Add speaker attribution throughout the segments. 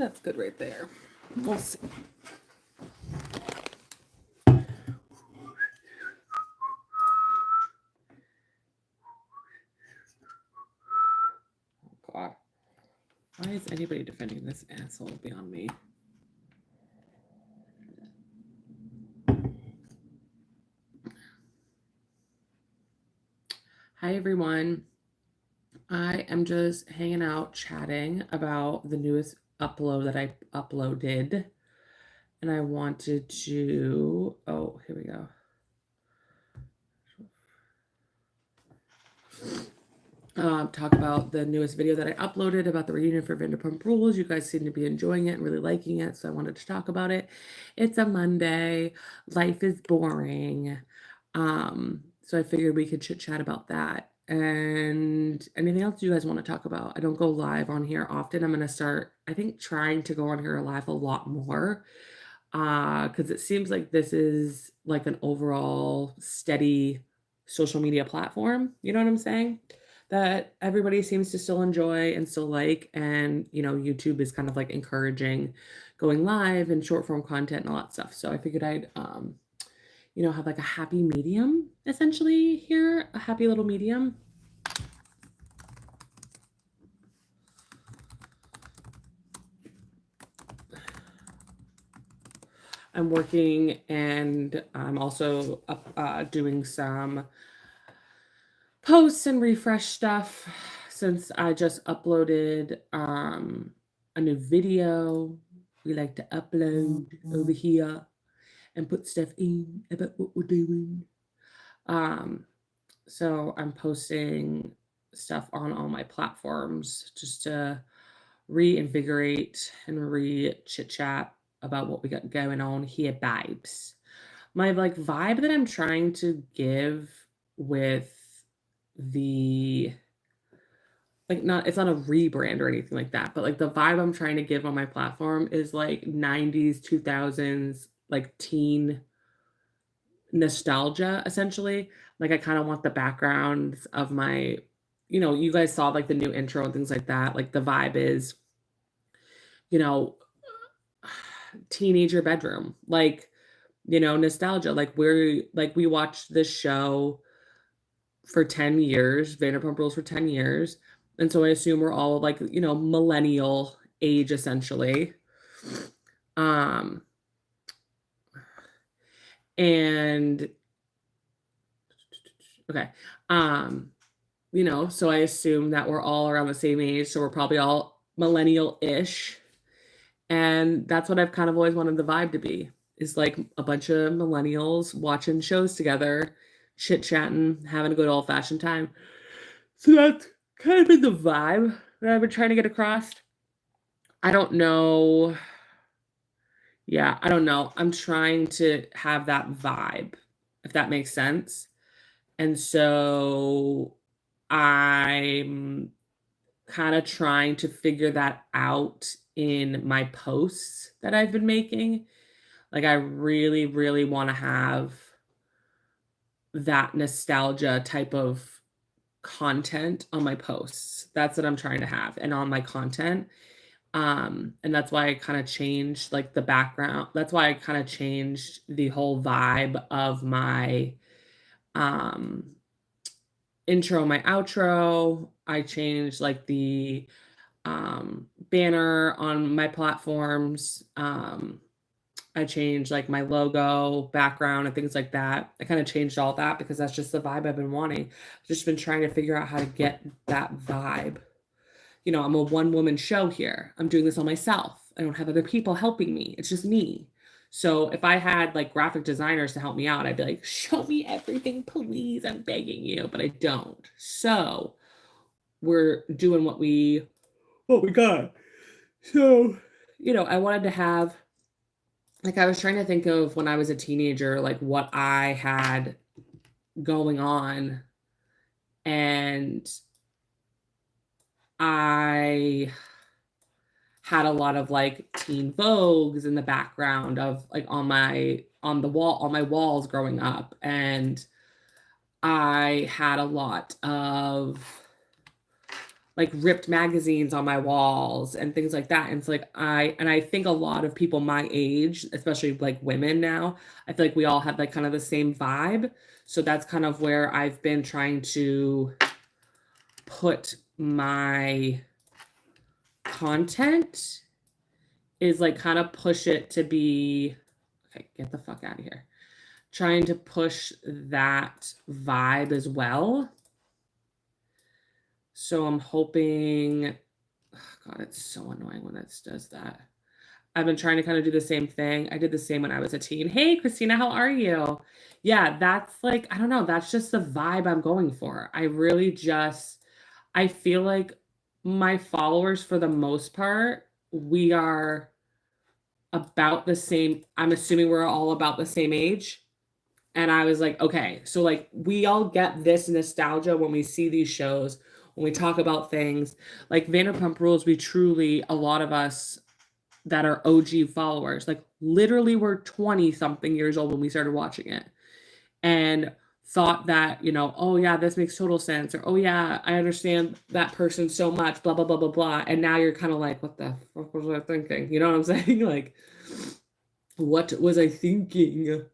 Speaker 1: that's good right there. We'll see. God. Why is anybody defending this asshole beyond me? Hi, everyone. I am just hanging out, chatting about the newest upload that I uploaded. And I wanted to, oh, here we go. Talk about the newest video that I uploaded about the reunion for Vanderpump Rules. You guys seem to be enjoying it and really liking it, so I wanted to talk about it. It's a Monday. Life is boring. So I figured we could chit chat about that. And anything else you guys want to talk about? I don't go live on here often. I'm going to start, I think, trying to go on here live a lot more. Because it seems like this is like an overall steady social media platform. You know what I'm saying? That everybody seems to still enjoy and still like. And, you know, YouTube is kind of like encouraging going live and short form content and all that stuff. So I figured I'd, you know, have like a happy medium essentially here, a happy little medium. I'm working and I'm also doing some posts and refresh stuff since I just uploaded a new video. We like to upload over here and put stuff in about what we're doing. So I'm posting stuff on all my platforms just to reinvigorate and re-chit chat about what we got going on here, babes. My like vibe that I'm trying to give with the like not it's not a rebrand or anything like that, but like the vibe I'm trying to give on my platform is like 90s, 2000s, like teen nostalgia essentially. Like I kind of want the backgrounds of my, you know, you guys saw like the new intro and things like that. Like the vibe is, you know, teenager bedroom, like, you know, nostalgia. Like we watched this show for 10 years, Vanderpump Rules for 10 years. And so I assume we're all like, you know, millennial age essentially. And okay. You know, so I assume that we're all around the same age. So we're probably all millennial-ish. And that's what I've kind of always wanted the vibe to be, is like a bunch of millennials watching shows together, chit-chatting, having a good old-fashioned time. So that's kind of been the vibe that I've been trying to get across. I don't know. Yeah, I don't know. I'm trying to have that vibe, if that makes sense. And so I'm kind of trying to figure that out in my posts that I've been making. Like I really, really want to have that nostalgia type of content on my posts. That's what I'm trying to have and on my content. And that's why I kind of changed like the background. That's why I kind of changed the whole vibe of my intro, my outro. I changed like the banner on my platforms. I changed like my logo, background, and things like that. I kind of changed all that because that's just the vibe I've been wanting. I've just been trying to figure out how to get that vibe. You know, I'm a one-woman show here. I'm doing this all myself. I don't have other people helping me. It's just me. So if I had like graphic designers to help me out, I'd be like, show me everything, please. I'm begging you, but I don't. So we're doing what we got. So, you know, I wanted to have, like, I was trying to think of when I was a teenager, like what I had going on. And I had a lot of like teen Vogues in the background of like on my walls growing up. And I had a lot of like ripped magazines on my walls and things like that. And it's like I think a lot of people my age, especially like women now, I feel like we all have like kind of the same vibe. So that's kind of where I've been trying to put my content, is like kind of push it to be, okay, get the fuck out of here. Trying to push that vibe as well. So I'm hoping, oh God, it's so annoying when it does that. I've been trying to kind of do the same thing. I did the same when I was a teen. Hey, Christina, how are you? Yeah, that's like, I don't know, that's just the vibe I'm going for. I feel like my followers, for the most part, we are about the same. I'm assuming we're all about the same age. And I was like, okay, so like we all get this nostalgia when we see these shows, when we talk about things like Vanderpump Rules. We truly, a lot of us that are OG followers, like literally we're 20 something years old when we started watching it and thought that, oh yeah, this makes total sense. Or, oh yeah, I understand that person so much, blah, blah, blah, blah, blah. And now you're kind of like, what the fuck was I thinking? You know what I'm saying? Like, what was I thinking?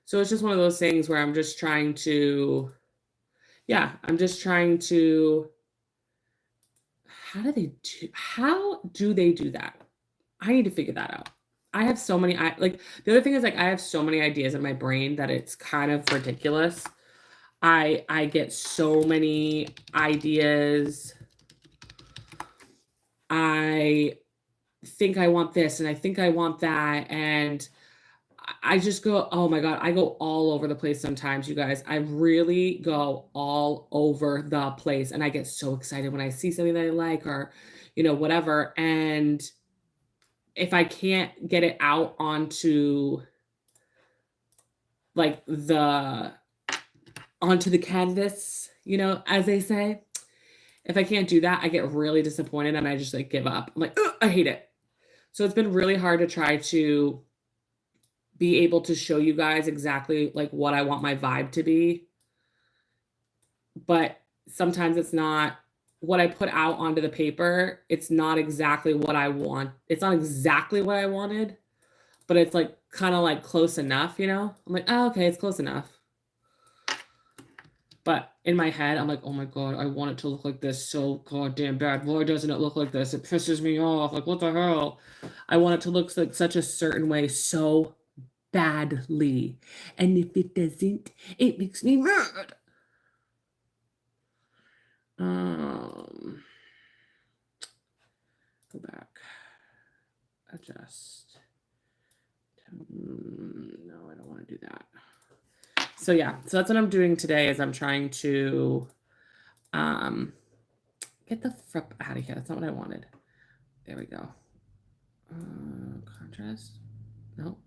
Speaker 1: So it's just one of those things where I'm just trying to, how do they do that? I need to figure that out. I have so many, the other thing is like, I have so many ideas in my brain that it's kind of ridiculous. I get so many ideas. I think I want this and I think I want that. And I just go, oh my God, I go all over the place sometimes, you guys. I really go all over the place. And I get so excited when I see something that I like or, whatever. And if I can't get it out onto like onto the canvas, as they say, if I can't do that, I get really disappointed and I just like give up. I'm like, I hate it. So it's been really hard to try to be able to show you guys exactly like what I want my vibe to be. But sometimes it's not what I put out onto the paper. It's not exactly what I want. It's not exactly what I wanted, but it's like kind of like close enough, I'm like, oh, okay, it's close enough. But in my head, I'm like, oh my God, I want it to look like this so goddamn bad. Why doesn't it look like this? It pisses me off. Like, what the hell? I want it to look like such a certain way so badly. And if it doesn't, it makes me mad. Go back. Adjust. No, I don't want to do that. So yeah, so that's what I'm doing today is I'm trying to get the frick out of here. That's not what I wanted. There we go. Contrast. Nope.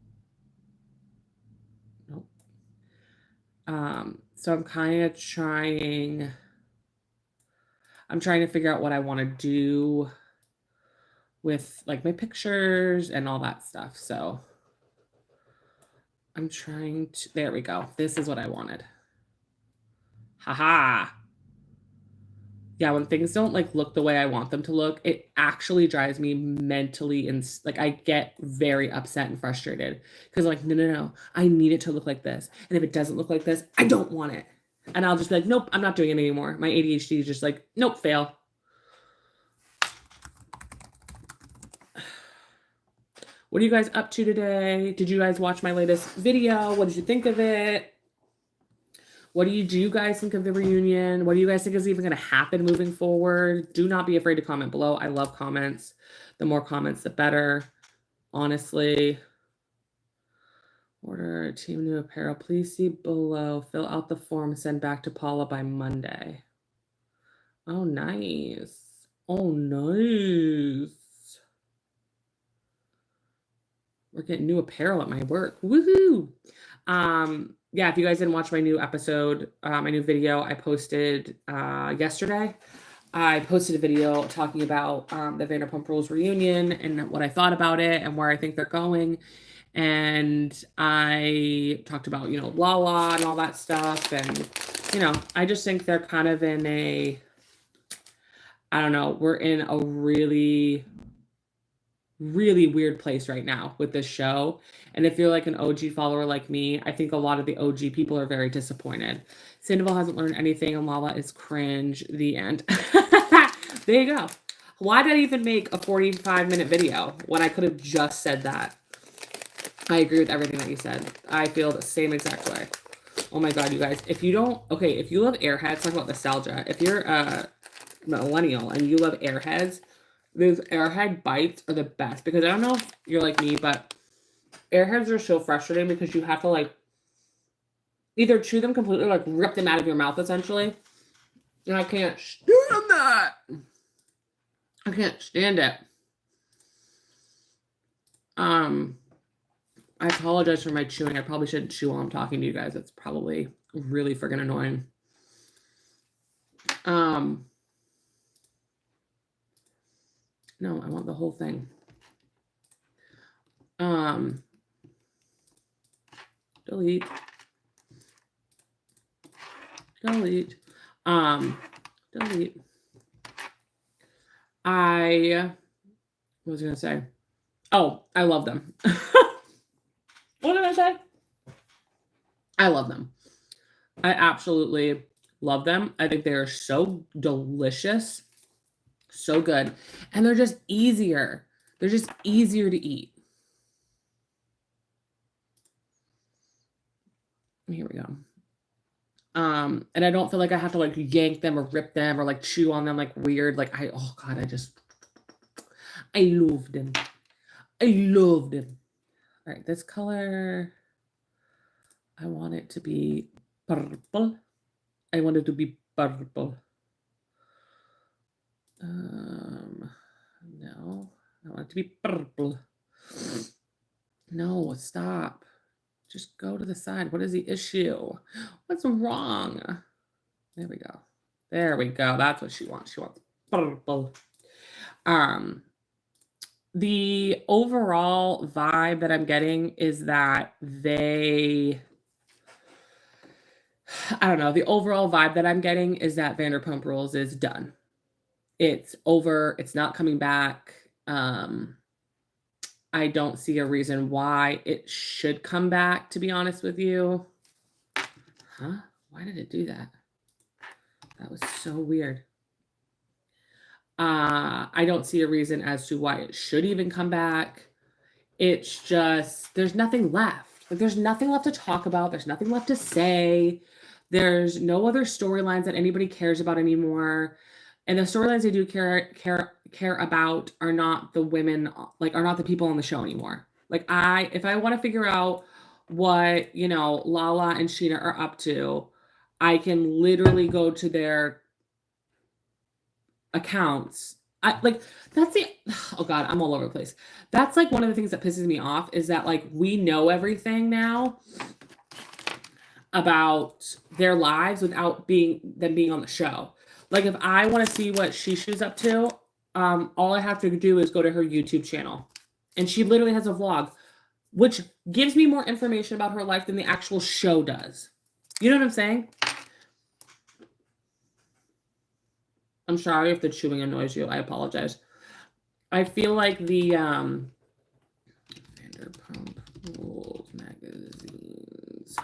Speaker 1: So I'm trying to figure out what I want to do with like my pictures and all that stuff. So I'm trying to, there we go. This is what I wanted. Haha. Yeah, when things don't like look the way I want them to look, it actually drives me mentally and like I get very upset and frustrated because like, no, I need it to look like this. And if it doesn't look like this, I don't want it. And I'll just be like, nope, I'm not doing it anymore. My ADHD is just like, nope, fail. What are you guys up to today? Did you guys watch my latest video? What did you think of it? What do you guys think of the reunion? What do you guys think is even going to happen moving forward? Do not be afraid to comment below. I love comments. The more comments, the better. Honestly. Order team new apparel. Please see below. Fill out the form. Send back to Paula by Monday. Oh, nice. Oh, nice. We're getting new apparel at my work. Woohoo! Yeah, if you guys didn't watch my new episode, my new video I posted yesterday, I posted a video talking about the Vanderpump Rules reunion and what I thought about it and where I think they're going. And I talked about, Lala and all that stuff. And, I just think they're kind of in I don't know, we're in a really, really weird place right now with this show. And if you're like an OG follower like me, I think a lot of the OG people are very disappointed. Sandoval hasn't learned anything and Lala is cringe. The end. There you go. Why did I even make a 45-minute video when I could have just said that? I agree with everything that you said. I feel the same exact way. Oh my God, you guys. If you don't, okay, if you love Airheads, talk about nostalgia. If you're a millennial and you love Airheads, those Airhead bites are the best. Because I don't know if you're like me, but Airheads are so frustrating because you have to like either chew them completely or like rip them out of your mouth essentially. And I can't stand that. I can't stand it. I apologize for my chewing. I probably shouldn't chew while I'm talking to you guys. It's probably really friggin' annoying. No, I want the whole thing. Delete. Delete. Delete. What was I gonna say? Oh, I love them. What did I say? I love them. I absolutely love them. I think they are so delicious, so good, and they're just easier. They're just easier to eat. Here we go. And I don't feel like I have to like yank them or rip them or like chew on them like weird. Like oh God, I love them. I love them. All right, this color, I want it to be purple. I want it to be purple. No, I want it to be purple. No, stop. Just go to the side. What is the issue? What's wrong? There we go. There we go. That's what she wants. She wants purple. The overall vibe that I'm getting is that I don't know. The overall vibe that I'm getting is that Vanderpump Rules is done. It's over. It's not coming back. I don't see a reason why it should come back, to be honest with you. Huh? Why did it do that? That was so weird. I don't see a reason as to why it should even come back. It's just, there's nothing left. Like, there's nothing left to talk about. There's nothing left to say. There's no other storylines that anybody cares about anymore. And the storylines they do care about are not the women, like, are not the people on the show anymore. Like, if I want to figure out what, Lala and Sheena are up to, I can literally go to their accounts. Oh God, I'm all over the place. That's like one of the things that pisses me off is that like we know everything now about their lives without them being on the show. Like if I want to see what Shishu's up to, all I have to do is go to her YouTube channel. And she literally has a vlog, which gives me more information about her life than the actual show does. You know what I'm saying? I'm sorry if the chewing annoys you. I apologize. I feel like the Vanderpump Rules magazines.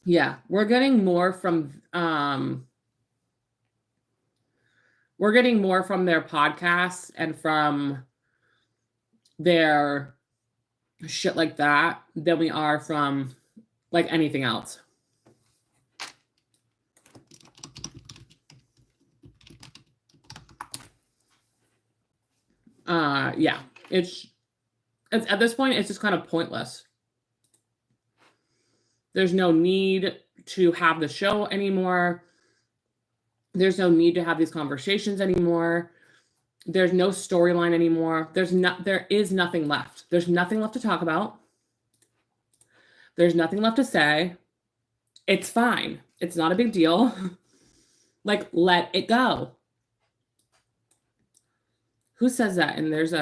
Speaker 1: Yeah, we're getting more from their podcasts and from their shit like that than we are from like anything else. Yeah, it's at this point, it's just kind of pointless. There's no need to have the show anymore. There's no need to have these conversations anymore. There's no storyline anymore. There is nothing left. There's nothing left to talk about. There's nothing left to say. It's fine. It's not a big deal. Like, let it go. Who says that? And there's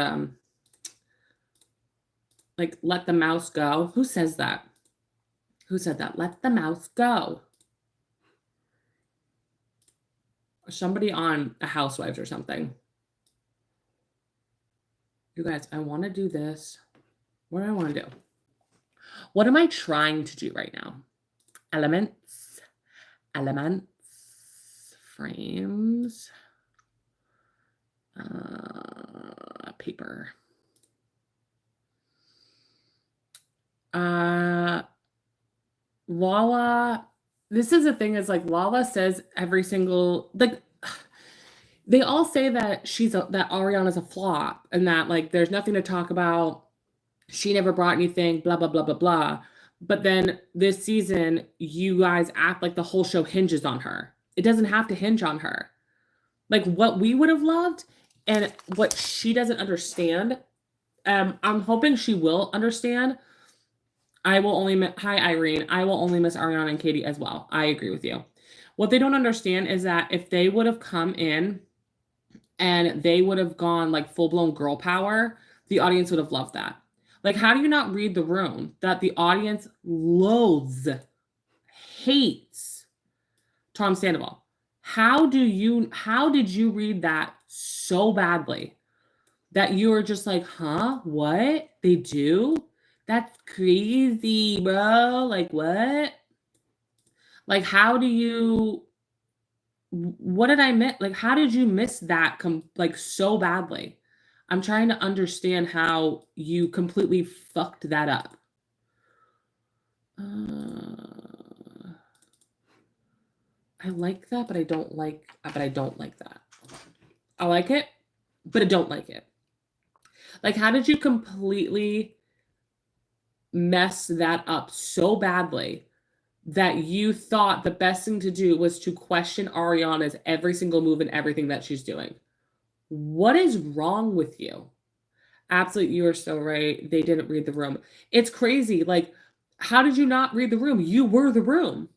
Speaker 1: like, let the mouse go. Who says that? Who said that? Let the mouse go. somebody on a Housewives or something. You guys, I want to do this. What do I want to do? What am I trying to do right now? Elements, frames, paper. Lala, this is the thing is like Lala says every single, like, they all say that that Ariana's a flop and that like there's nothing to talk about. She never brought anything, blah, blah, blah, blah, blah. But then this season, you guys act like the whole show hinges on her. It doesn't have to hinge on her. Like what we would have loved and what she doesn't understand. I'm hoping she will understand. Hi Irene. I will only miss Ariana and Katie as well. I agree with you. What they don't understand is that if they would have come in and they would have gone like full-blown girl power, the audience would have loved that. Like, how do you not read the room that the audience loathes, hates Tom Sandoval? How did you read that so badly that you were just like, huh? What? They do? That's crazy, bro. Like, what? Like, what did I miss? Like, how did you miss that like so badly? I'm trying to understand how you completely fucked that up. I like that, but I don't like that. I like it, but I don't like it. Like, how did you completely mess that up so badly that you thought the best thing to do was to question Ariana's every single move and everything that she's doing? What is wrong with you? Absolutely, you are so right. They didn't read the room. It's crazy. Like, how did you not read the room? You were the room.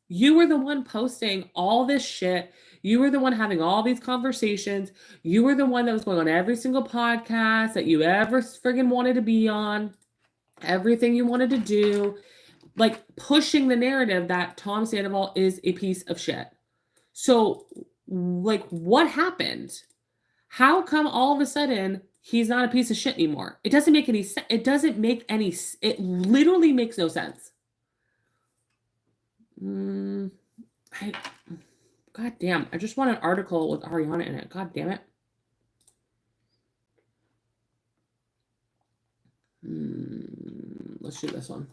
Speaker 1: You were the one posting all this shit. You were the one having all these conversations. You were the one that was going on every single podcast that you ever friggin' wanted to be on. Everything you wanted to do. Like, pushing the narrative that Tom Sandoval is a piece of shit. So, like, what happened? How come all of a sudden he's not a piece of shit anymore? It doesn't make any sense. It literally makes no sense. God damn, I just want an article with Ariana in it. God damn it. Let's do this one.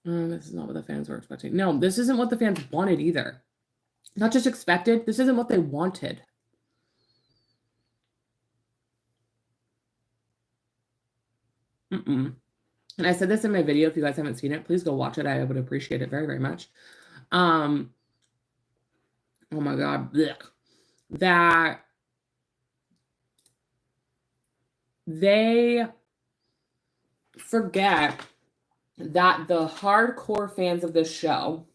Speaker 1: This is not what the fans were expecting. No, this isn't what the fans wanted either. Not just expected. This isn't what they wanted. And I said this in my video. If you guys haven't seen it, please go watch it. I would appreciate it very, very much. Oh my God. Blech. That they forget that the hardcore fans of this show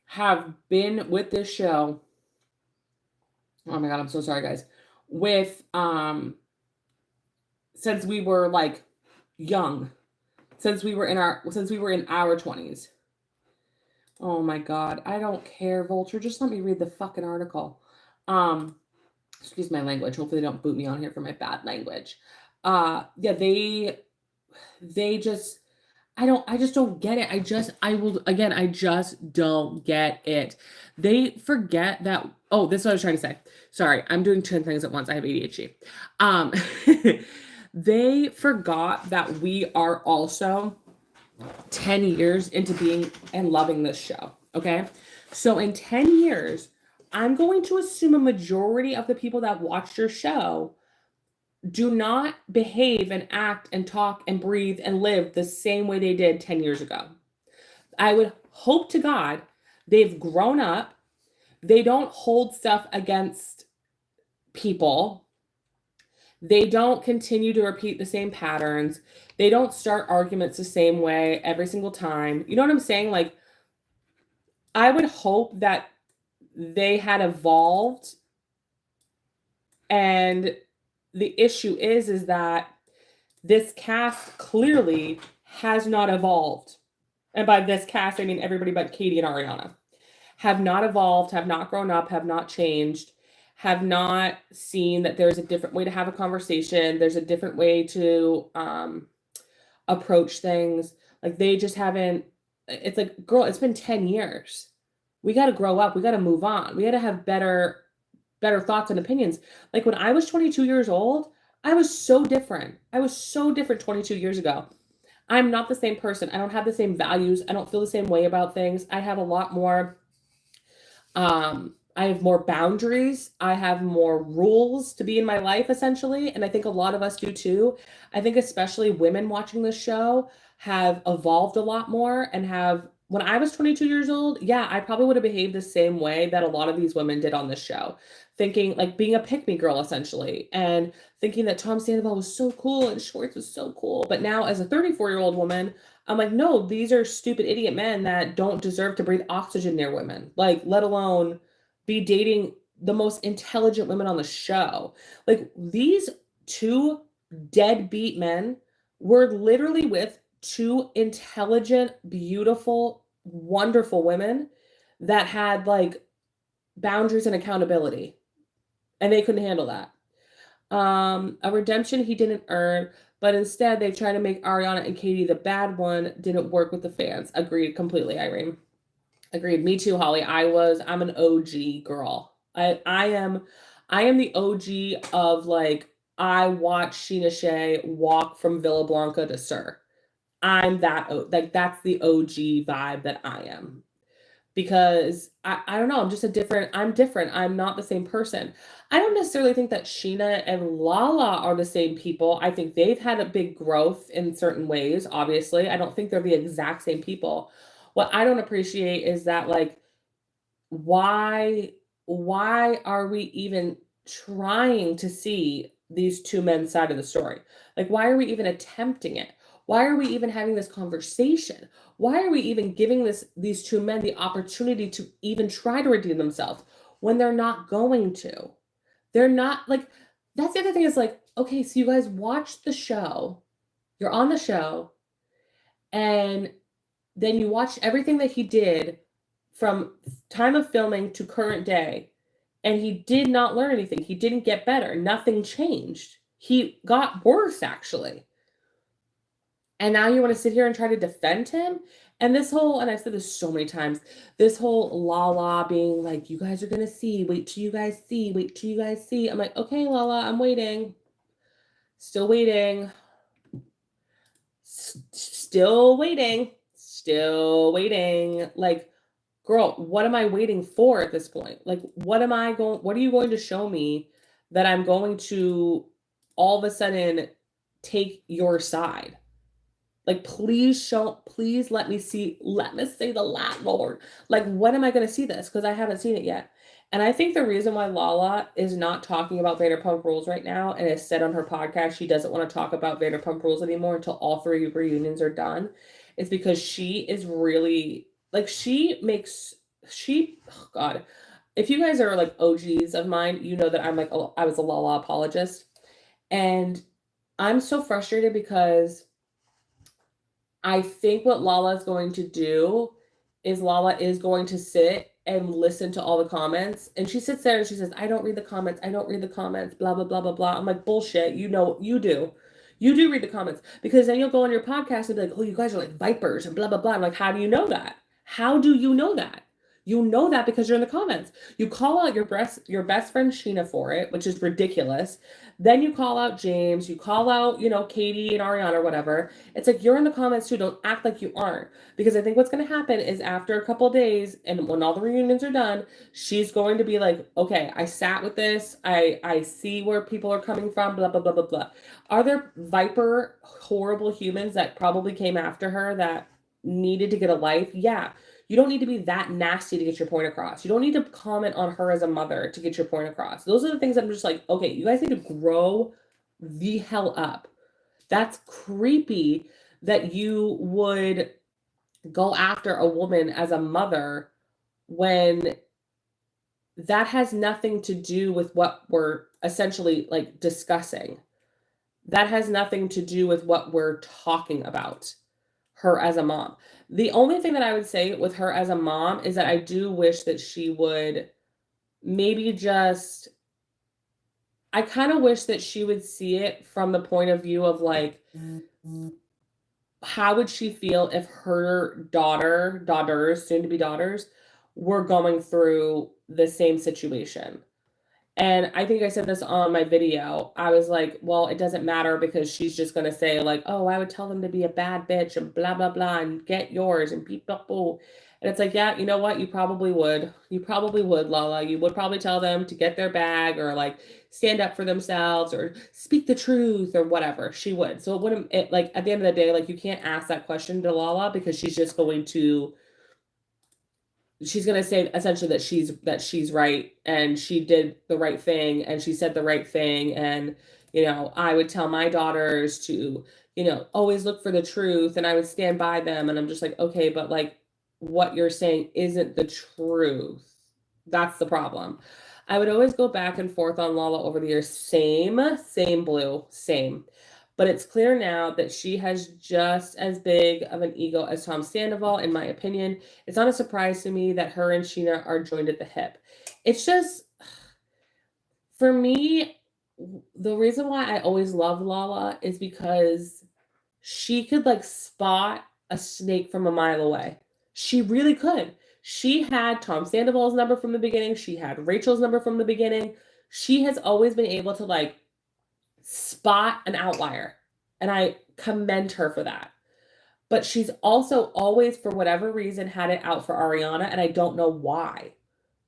Speaker 1: have been with this show. Oh my God, I'm so sorry, guys. With since we were like young, since we were in our 20s. Oh my God, I don't care, Vulture. Just let me read the fucking article. Excuse my language. Hopefully they don't boot me on here for my bad language. Yeah, they just, I just don't get it. I just don't get it. They forget that, oh, this is what I was trying to say. Sorry, I'm doing 10 things at once. I have ADHD. They forgot that we are also 10 years into being and loving this show. Okay. So in 10 years, I'm going to assume a majority of the people that watched your show do not behave and act and talk and breathe and live the same way they did 10 years ago. I would hope to God they've grown up. They don't hold stuff against people. They don't continue to repeat the same patterns. They don't start arguments the same way every single time. You know what I'm saying? Like, I would hope that they had evolved and the issue is that this cast clearly has not evolved. And by this cast, I mean everybody but Katie and Ariana. Have not evolved, have not grown up, have not changed, have not seen that there's a different way to have a conversation. There's a different way to approach things. Like they just haven't, it's like, girl, it's been 10 years. We got to grow up. We got to move on. We got to have better thoughts and opinions. Like when I was 22 years old, I was so different. I was so different 22 years ago. I'm not the same person. I don't have the same values. I don't feel the same way about things. I have a lot more I have more boundaries. I have more rules to be in my life, essentially. And I think a lot of us do too. I think, especially women watching this show, have evolved a lot more and have. When I was 22 years old, yeah, I probably would have behaved the same way that a lot of these women did on this show, thinking like being a pick me girl, essentially, and thinking that Tom Sandoval was so cool and Schwartz was so cool. But now, as a 34-year-old woman, I'm like, no, these are stupid idiot men that don't deserve to breathe oxygen near women, like, let alone be dating the most intelligent women on the show. Like, these two deadbeat men were literally with two intelligent, beautiful, wonderful women that had like boundaries and accountability, and they couldn't handle that. A redemption he didn't earn, but instead they tried to make Ariana and Katie the bad one. Didn't work with the fans. Agreed completely, Irene. Agreed. Me too, Holly. I'm an OG girl. I am the OG of like, I watched Sheena Shea walk from Villa Blanca to Sir. I'm that, like, that's the OG vibe that I am. Because I don't know, I'm different. I'm not the same person. I don't necessarily think that Sheena and Lala are the same people. I think they've had a big growth in certain ways, obviously. I don't think they're the exact same people. What I don't appreciate is that, like, why are we even trying to see these two men's side of the story? Like, why are we even attempting it? Why are we even having this conversation? Why are we even giving these two men the opportunity to even try to redeem themselves when they're not going to? They're not, like, that's the other thing, is like, okay, so you guys watched the show, you're on the show, and then you watched everything that he did from time of filming to current day, and he did not learn anything. He didn't get better. Nothing changed. He got worse, actually. And now you want to sit here and try to defend him? And this whole, and I've said this so many times, this whole Lala being like, you guys are going to see, wait till you guys see, wait till you guys see. I'm like, okay, Lala, I'm waiting. Still waiting. Still waiting. Still waiting. Like, girl, what am I waiting for at this point? Like, what are you going to show me that I'm going to all of a sudden take your side? Like, please let me see the landlord. Like, when am I going to see this? Because I haven't seen it yet. And I think the reason why Lala is not talking about Vanderpump Rules right now, and has said on her podcast she doesn't want to talk about Vanderpump Rules anymore until all 3 reunions are done, is because she is really, like, oh God. If you guys are like OGs of mine, you know that I was a Lala apologist. And I'm so frustrated because I think what Lala is going to do is Lala is going to sit and listen to all the comments. And she sits there and she says, I don't read the comments. I don't read the comments, blah, blah, blah, blah, blah. I'm like, bullshit. You know, you do. You do read the comments, because then you'll go on your podcast and be like, oh, you guys are like vipers and blah, blah, blah. I'm like, how do you know that? How do you know that? You know that because you're in the comments. You call out your best friend Sheena for it, which is ridiculous. Then you call out James, you call out, Katie and Ariana or whatever. It's like, you're in the comments too. Don't act like you aren't. Because I think what's going to happen is, after a couple of days and when all the reunions are done, she's going to be like, okay, I sat with this. I see where people are coming from, blah, blah, blah, blah, blah. Are there viper, horrible humans that probably came after her that needed to get a life? Yeah. You don't need to be that nasty to get your point across. You don't need to comment on her as a mother to get your point across. Those are the things I'm just like, okay, you guys need to grow the hell up. That's creepy that you would go after a woman as a mother when that has nothing to do with what we're essentially like discussing. That has nothing to do with what we're talking about, her as a mom. The only thing that I would say with her as a mom is that I do wish that she would maybe just, I kind of wish that she would see it from the point of view of like, how would she feel if her daughters, soon to be daughters, were going through the same situation? And I think I said this on my video. I was like, well, it doesn't matter because she's just going to say, like, oh, I would tell them to be a bad bitch and blah, blah, blah, and get yours and beep, blah, blah. And it's like, yeah, you know what? You probably would. You probably would, Lala. You would probably tell them to get their bag or like stand up for themselves or speak the truth or whatever. She would. So it wouldn't, like, at the end of the day, like, you can't ask that question to Lala because she's just going to, she's going to say essentially that she's right and she did the right thing and she said the right thing. And I would tell my daughters to always look for the truth and I would stand by them. And I'm just like, okay, but like what you're saying isn't the truth. That's the problem. I would always go back and forth on Lala over the years. Same Blue, same. But it's clear now that she has just as big of an ego as Tom Sandoval, in my opinion. It's not a surprise to me that her and Sheena are joined at the hip. It's just, for me, the reason why I always love Lala is because she could like spot a snake from a mile away. She really could. She had Tom Sandoval's number from the beginning. She had Rachel's number from the beginning. She has always been able to like spot an outlier. And I commend her for that. But she's also always, for whatever reason, had it out for Ariana, and I don't know why.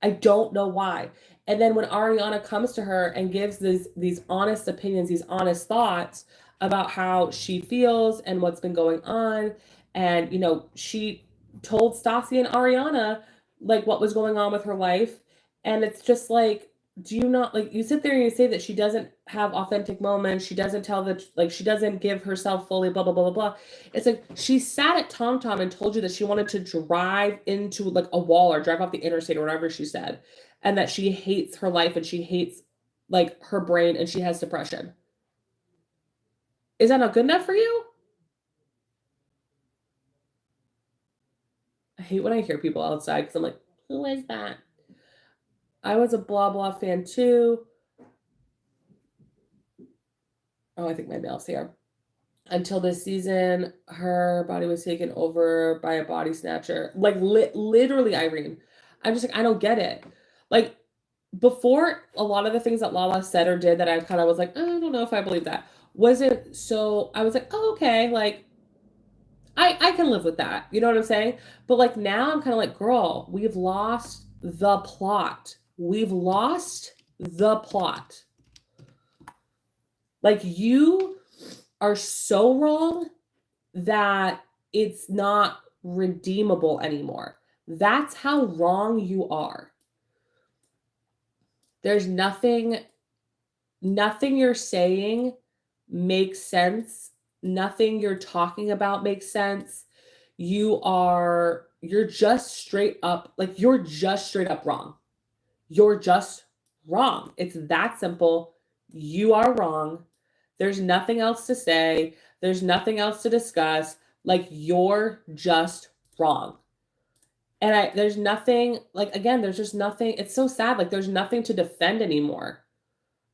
Speaker 1: I don't know why. And then when Ariana comes to her and gives these honest opinions, these honest thoughts about how she feels and what's been going on, and she told Stassi and Ariana like what was going on with her life, and it's just like, do you not, like, you sit there and you say that she doesn't have authentic moments, she doesn't tell the, like, she doesn't give herself fully, blah blah blah blah blah. It's like she sat at TomTom and told you that she wanted to drive into like a wall or drive off the interstate or whatever she said, and that she hates her life and she hates like her brain and she has depression. Is that not good enough for you? I hate when I hear people outside because I'm like, who is that? I was a blah blah fan too. Oh, I think my mail's here. Until this season, her body was taken over by a body snatcher. Like literally, Irene. I'm just like, I don't get it. Like, before, a lot of the things that Lala said or did that I kind of was like, I don't know if I believe that. Wasn't so, I was like, oh, okay, like I can live with that. You know what I'm saying? But like now I'm kind of like, girl, we've lost the plot. We've lost the plot. Like, you are so wrong that it's not redeemable anymore. That's how wrong you are. There's nothing you're saying makes sense. Nothing you're talking about makes sense. You're just straight up, like, you're just straight up wrong. You're just wrong. It's that simple. You are wrong. There's nothing else to say. There's nothing else to discuss. Like, you're just wrong. And there's nothing, like, again, there's just nothing. It's so sad. Like, there's nothing to defend anymore.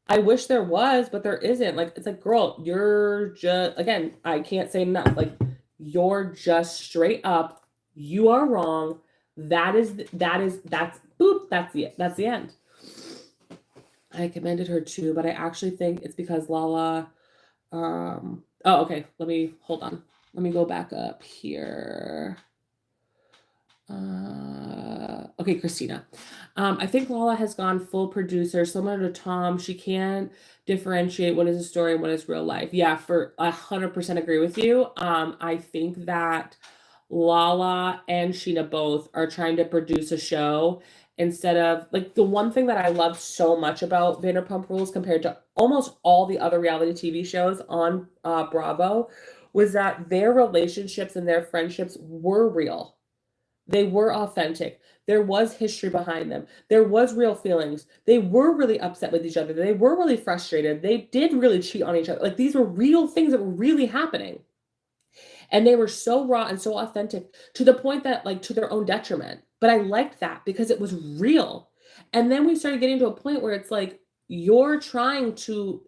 Speaker 1: I wish there was, but there isn't. Like, it's like, girl, you're just, again, I can't say enough. Like, you're just straight up. You are wrong. That's boop. That's the end. I commended her too, but I actually think it's because Lala, oh, okay. Hold on. Let me go back up here. Okay, Christina. I think Lala has gone full producer, similar to Tom. She can't differentiate what is a story and what is real life. Yeah, for 100% agree with you. I think that Lala and Sheena both are trying to produce a show instead of, like, the one thing that I love so much about Vanderpump Rules compared to almost all the other reality TV shows on Bravo was that their relationships and their friendships were real. They were authentic. There was history behind them. There was real feelings. They were really upset with each other. They were really frustrated. They did really cheat on each other. Like, these were real things that were really happening. And they were so raw and so authentic to the point that, like, to their own detriment. But I liked that because it was real. And then we started getting to a point where it's like, you're trying to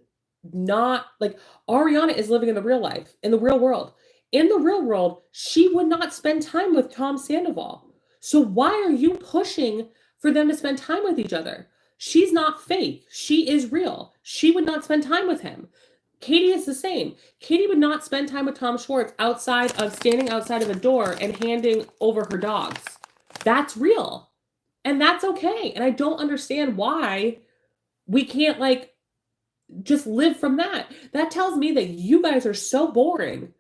Speaker 1: not, like, Ariana is living in the real life, in the real world. In the real world, she would not spend time with Tom Sandoval. So why are you pushing for them to spend time with each other? She's not fake. She is real. She would not spend time with him. Katie is the same. Katie would not spend time with Tom Schwartz standing outside of a door and handing over her dogs. That's real. And that's okay. And I don't understand why we can't, like, just live from that. That tells me that you guys are so boring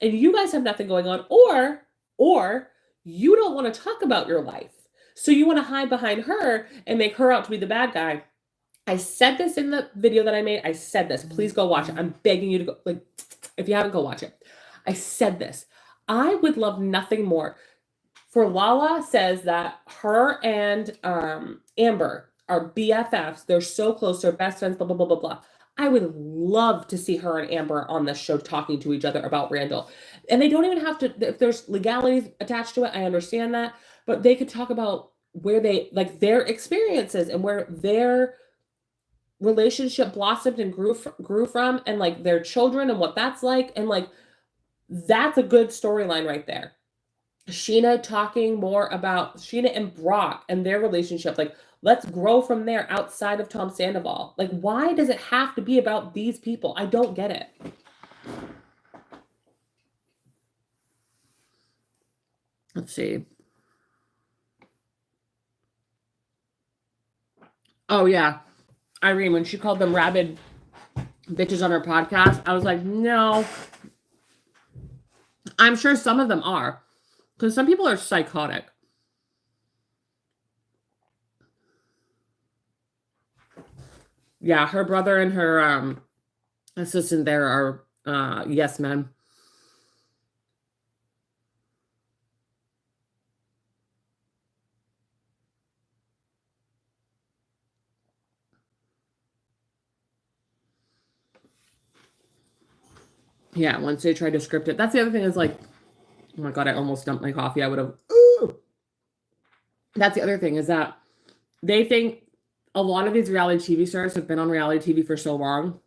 Speaker 1: and you guys have nothing going on, or you don't want to talk about your life. So you want to hide behind her and make her out to be the bad guy. I said this in the video that I made. I said this. Please go watch it. I'm begging you to go. Like, if you haven't, go watch it. I said this. I would love nothing more. For Lala says that her and Amber are BFFs. They're so close. They're best friends, blah, blah, blah, blah, blah. I would love to see her and Amber on this show talking to each other about Randall. And they don't even have to, if there's legalities attached to it, I understand that. But they could talk about where they, like, their experiences and where their relationship blossomed and grew from, and, like, their children and what that's like. And, like, that's a good storyline right there. Sheena talking more about Sheena and Brock and their relationship. Like, let's grow from there outside of Tom Sandoval. Like, why does it have to be about these people? I don't get it. Let's see. Oh, yeah. Irene, when she called them rabid bitches on her podcast, I was like, no. I'm sure some of them are, because some people are psychotic. Yeah, her brother and her assistant there are yes men. Yeah, once they tried to script it. That's the other thing is, like, oh my God, I almost dumped my coffee. I would have. Ooh. That's the other thing is that they think a lot of these reality TV stars have been on reality TV for so long.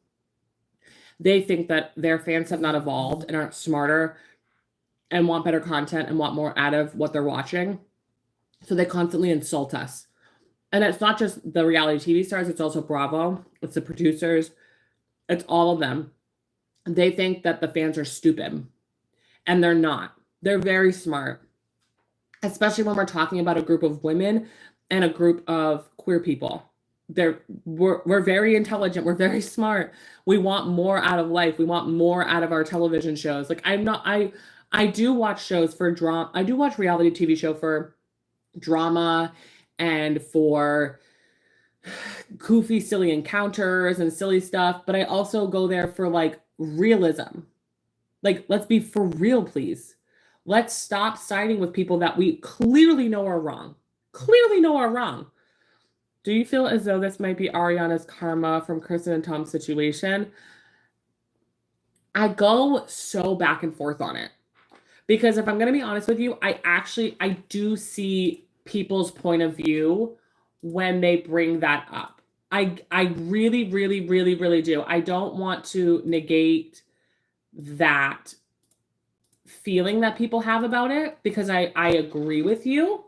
Speaker 1: They think that their fans have not evolved and aren't smarter and want better content and want more out of what they're watching. So they constantly insult us. And it's not just the reality TV stars, it's also Bravo, it's the producers, it's all of them. They think that the fans are stupid, and they're not. They're very smart, especially when we're talking about a group of women and a group of queer people. We're very intelligent. We're very smart. We want more out of life. We want more out of our television shows. Like, I do watch shows for drama. I do watch reality TV show for drama and for goofy, silly encounters and silly stuff. But I also go there for, like, realism. Like, let's be for real, please. Let's stop siding with people that we clearly know are wrong. Clearly know are wrong. Do you feel as though this might be Ariana's karma from Kristen and Tom's situation? I go so back and forth on it. Because if I'm going to be honest with you, I do see people's point of view when they bring that up. I really, really, really, really do. I don't want to negate that feeling that people have about it, because I agree with you.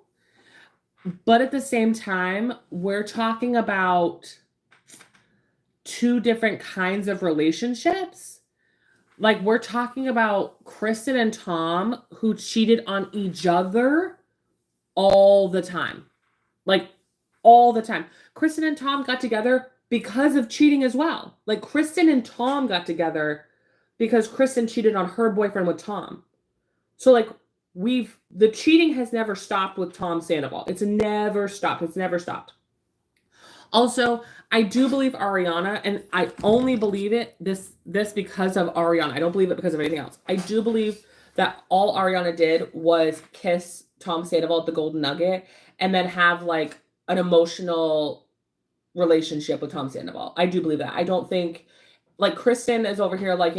Speaker 1: But at the same time, we're talking about two different kinds of relationships. Like, we're talking about Kristen and Tom who cheated on each other all the time. Like, all the time. Kristen and Tom got together because of cheating as well. Like, Kristen and Tom got together because Kristen cheated on her boyfriend with Tom. So, like, the cheating has never stopped with Tom Sandoval. It's never stopped. It's never stopped. Also, I do believe Ariana, and I only believe this because of Ariana. I don't believe it because of anything else. I do believe that all Ariana did was kiss Tom Sandoval at the Golden Nugget and then have like an emotional relationship with Tom Sandoval. I do believe that. I don't think like Kristen is over here like,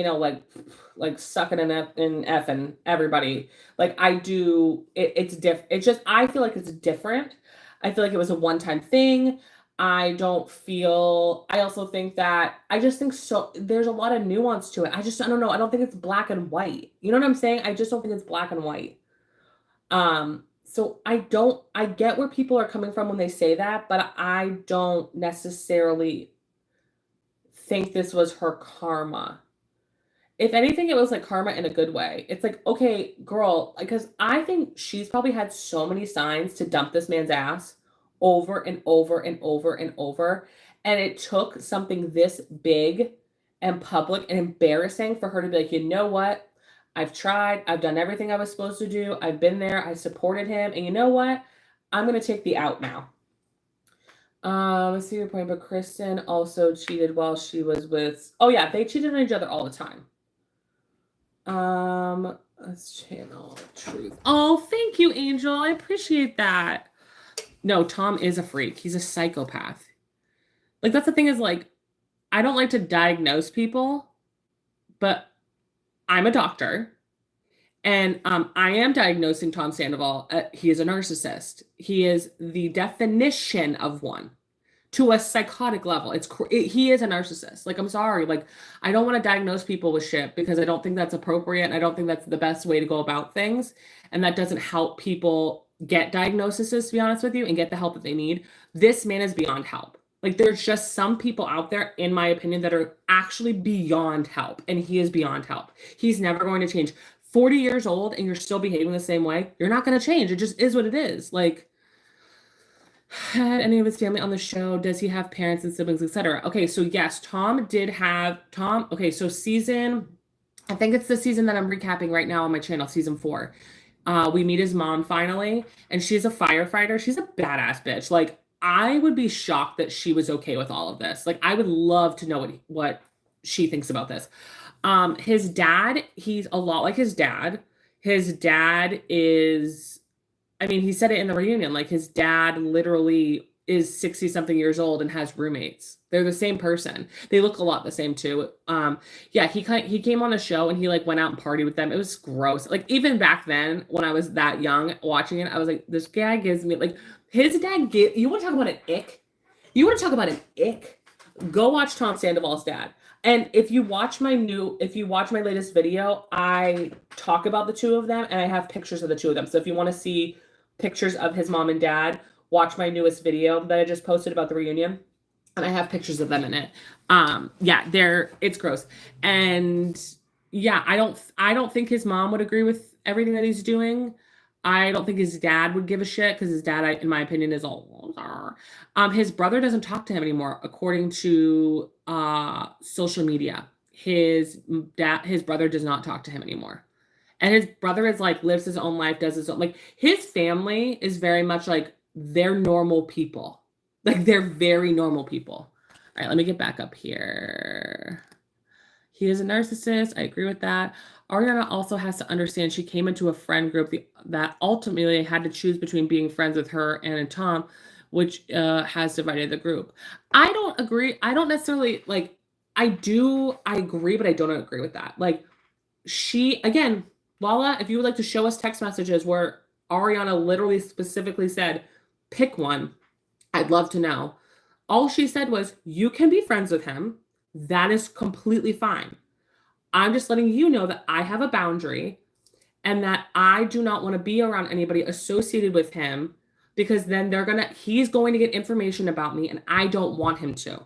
Speaker 1: like sucking in F and everybody. Like I do it's different. It's just I feel like it's different. I feel like it was a one-time thing. I also think that I just think so there's a lot of nuance to it. I don't know. I don't think it's black and white. You know what I'm saying? I just don't think it's black and white. So I get where people are coming from when they say that, but I don't necessarily think this was her karma. If anything, it was like karma in a good way. It's like, okay, girl, because I think she's probably had so many signs to dump this man's ass over and over and over and over. And it took something this big and public and embarrassing for her to be like, you know what? I've tried. I've done everything I was supposed to do. I've been there. I supported him. And you know what? I'm going to take the out now. I see your point, but Kristen also cheated while she was with... Oh, yeah. They cheated on each other all the time. Let's channel truth. Oh, thank you, Angel. I appreciate that. No, Tom is a freak. He's a psychopath. Like, that's the thing is, like, I don't like to diagnose people, but I'm a doctor, and I am diagnosing Tom Sandoval. He is a narcissist. He is the definition of one to a psychotic level. He is a narcissist. Like, I'm sorry. Like, I don't want to diagnose people with shit because I don't think that's appropriate. And I don't think that's the best way to go about things. And that doesn't help people get diagnoses, to be honest with you, and get the help that they need. This man is beyond help. Like, there's just some people out there, in my opinion, that are actually beyond help. And he is beyond help. He's never going to change. 40 years old and you're still behaving the same way, you're not going to change. It just is what it is. Like, had any of his family on the show? Does he have parents and siblings, etc.? Okay, so yes, Tom did have... Okay, so I think it's the season that I'm recapping right now on my channel, season 4. We meet his mom finally, and she's a firefighter. She's a badass bitch. Like, I would be shocked that she was okay with all of this. Like, I would love to know what she thinks about this. His dad, he's a lot like his dad. His dad is, I mean, he said it in the reunion, like his dad literally is 60 something years old and has roommates. They're the same person. They look a lot the same too. Yeah, he came on the show and he like went out and partied with them. It was gross. Like even back then when I was that young watching it, I was like, this guy gives me like his dad. You want to talk about an ick? You want to talk about an ick? Go watch Tom Sandoval's dad. And if you watch my latest video, I talk about the two of them and I have pictures of the two of them. So if you want to see pictures of his mom and dad, watch my newest video that I just posted about the reunion. And I have pictures of them in it. Yeah, it's gross. And yeah, I don't think his mom would agree with everything that he's doing. I don't think his dad would give a shit because his dad, in my opinion, is all... his brother doesn't talk to him anymore, according to social media. His brother does not talk to him anymore. And his brother is like, lives his own life, does his own... Like, his family is very much like, they're normal people. Like, they're very normal people. All right, let me get back up here. He is a narcissist. I agree with that. Ariana also has to understand she came into a friend group that ultimately had to choose between being friends with her and Tom, which has divided the group. I don't agree. I don't necessarily, like, I agree, but I don't agree with that. Like, again, Lala, if you would like to show us text messages where Ariana literally specifically said, pick one, I'd love to know. All she said was, you can be friends with him. That is completely fine. I'm just letting you know that I have a boundary and that I do not want to be around anybody associated with him because then he's going to get information about me and I don't want him to.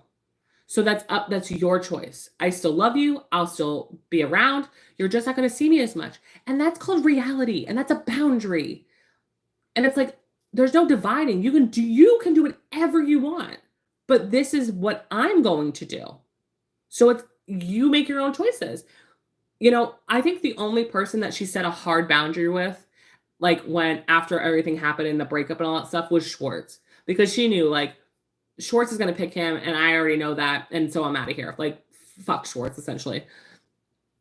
Speaker 1: So that's your choice. I still love you. I'll still be around. You're just not going to see me as much. And that's called reality. And that's a boundary. And it's like, there's no dividing. You can do whatever you want, but this is what I'm going to do. So you make your own choices. You know, I think the only person that she set a hard boundary with, like when after everything happened in the breakup and all that stuff, was Schwartz. Because she knew, like, Schwartz is going to pick him, and I already know that, and so I'm out of here. Like, fuck Schwartz, essentially.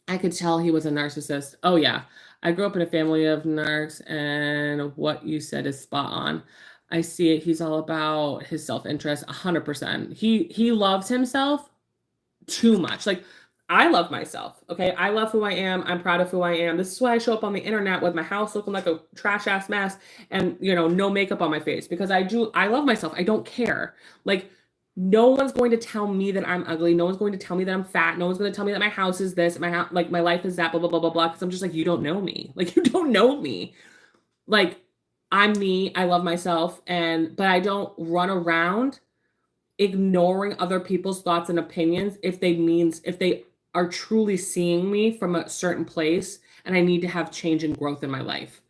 Speaker 1: I could tell he was a narcissist. Oh, yeah. I grew up in a family of narcs, and what you said is spot on. I see it. He's all about his self-interest, 100%. He loves himself too much. Like, I love myself. Okay. I love who I am. I'm proud of who I am. This is why I show up on the internet with my house looking like a trash ass mess and, no makeup on my face, because I love myself. I don't care. Like, no one's going to tell me that I'm ugly. No one's going to tell me that I'm fat. No one's going to tell me that my house is this, my house, like my life is that, blah, blah, blah, blah, blah. Cause I'm just like, you don't know me. Like, you don't know me. Like, I'm me. I love myself. But I don't run around ignoring other people's thoughts and opinions if they are truly seeing me from a certain place and I need to have change and growth in my life.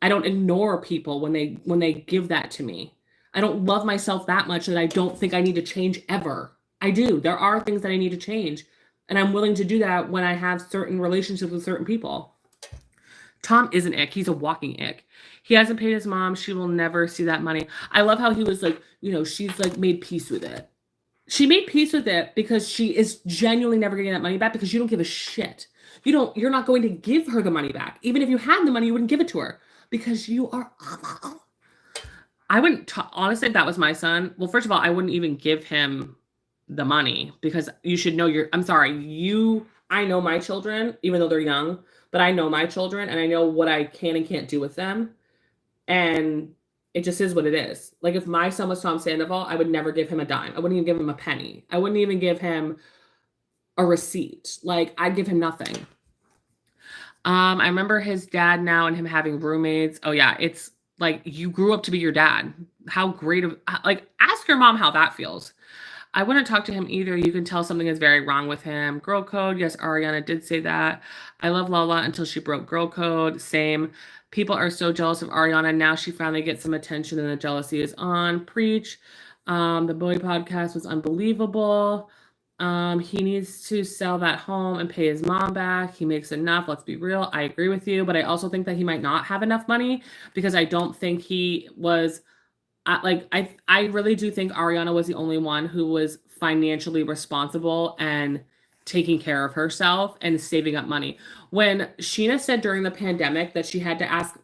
Speaker 1: I don't ignore people when they give that to me. I don't love myself that much that I don't think I need to change ever. I do. There are things that I need to change, and I'm willing to do that when I have certain relationships with certain people. Tom is an ick. He's a walking ick. He hasn't paid his mom. She will never see that money. I love how he was like, she's like made peace with it. She made peace with it because she is genuinely never getting that money back, because you don't give a shit. You're not going to give her the money back. Even if you had the money, you wouldn't give it to her because you are awful. I wouldn't, honestly, if that was my son, well, first of all, I wouldn't even give him the money, because you should know I'm sorry, I know my children, even though they're young, but I know my children and I know what I can and can't do with them. And it just is what it is. Like, if my son was Tom Sandoval, I would never give him a dime. I wouldn't even give him a penny. I wouldn't even give him a receipt. Like, I'd give him nothing. I remember his dad now and him having roommates. Oh yeah, it's like you grew up to be your dad. How great ask your mom how that feels. I wouldn't talk to him either. You can tell something is very wrong with him. Girl code. Yes, Ariana did say that. I love Lala until she broke girl code. Same. People are so jealous of Ariana. Now she finally gets some attention and the jealousy is on. Preach. The boy podcast was unbelievable. He needs to sell that home and pay his mom back. He makes enough. Let's be real. I agree with you, but I also think that he might not have enough money, because I don't think he was I really do think Ariana was the only one who was financially responsible and taking care of herself and saving up money. When Sheena said during the pandemic that she had to ask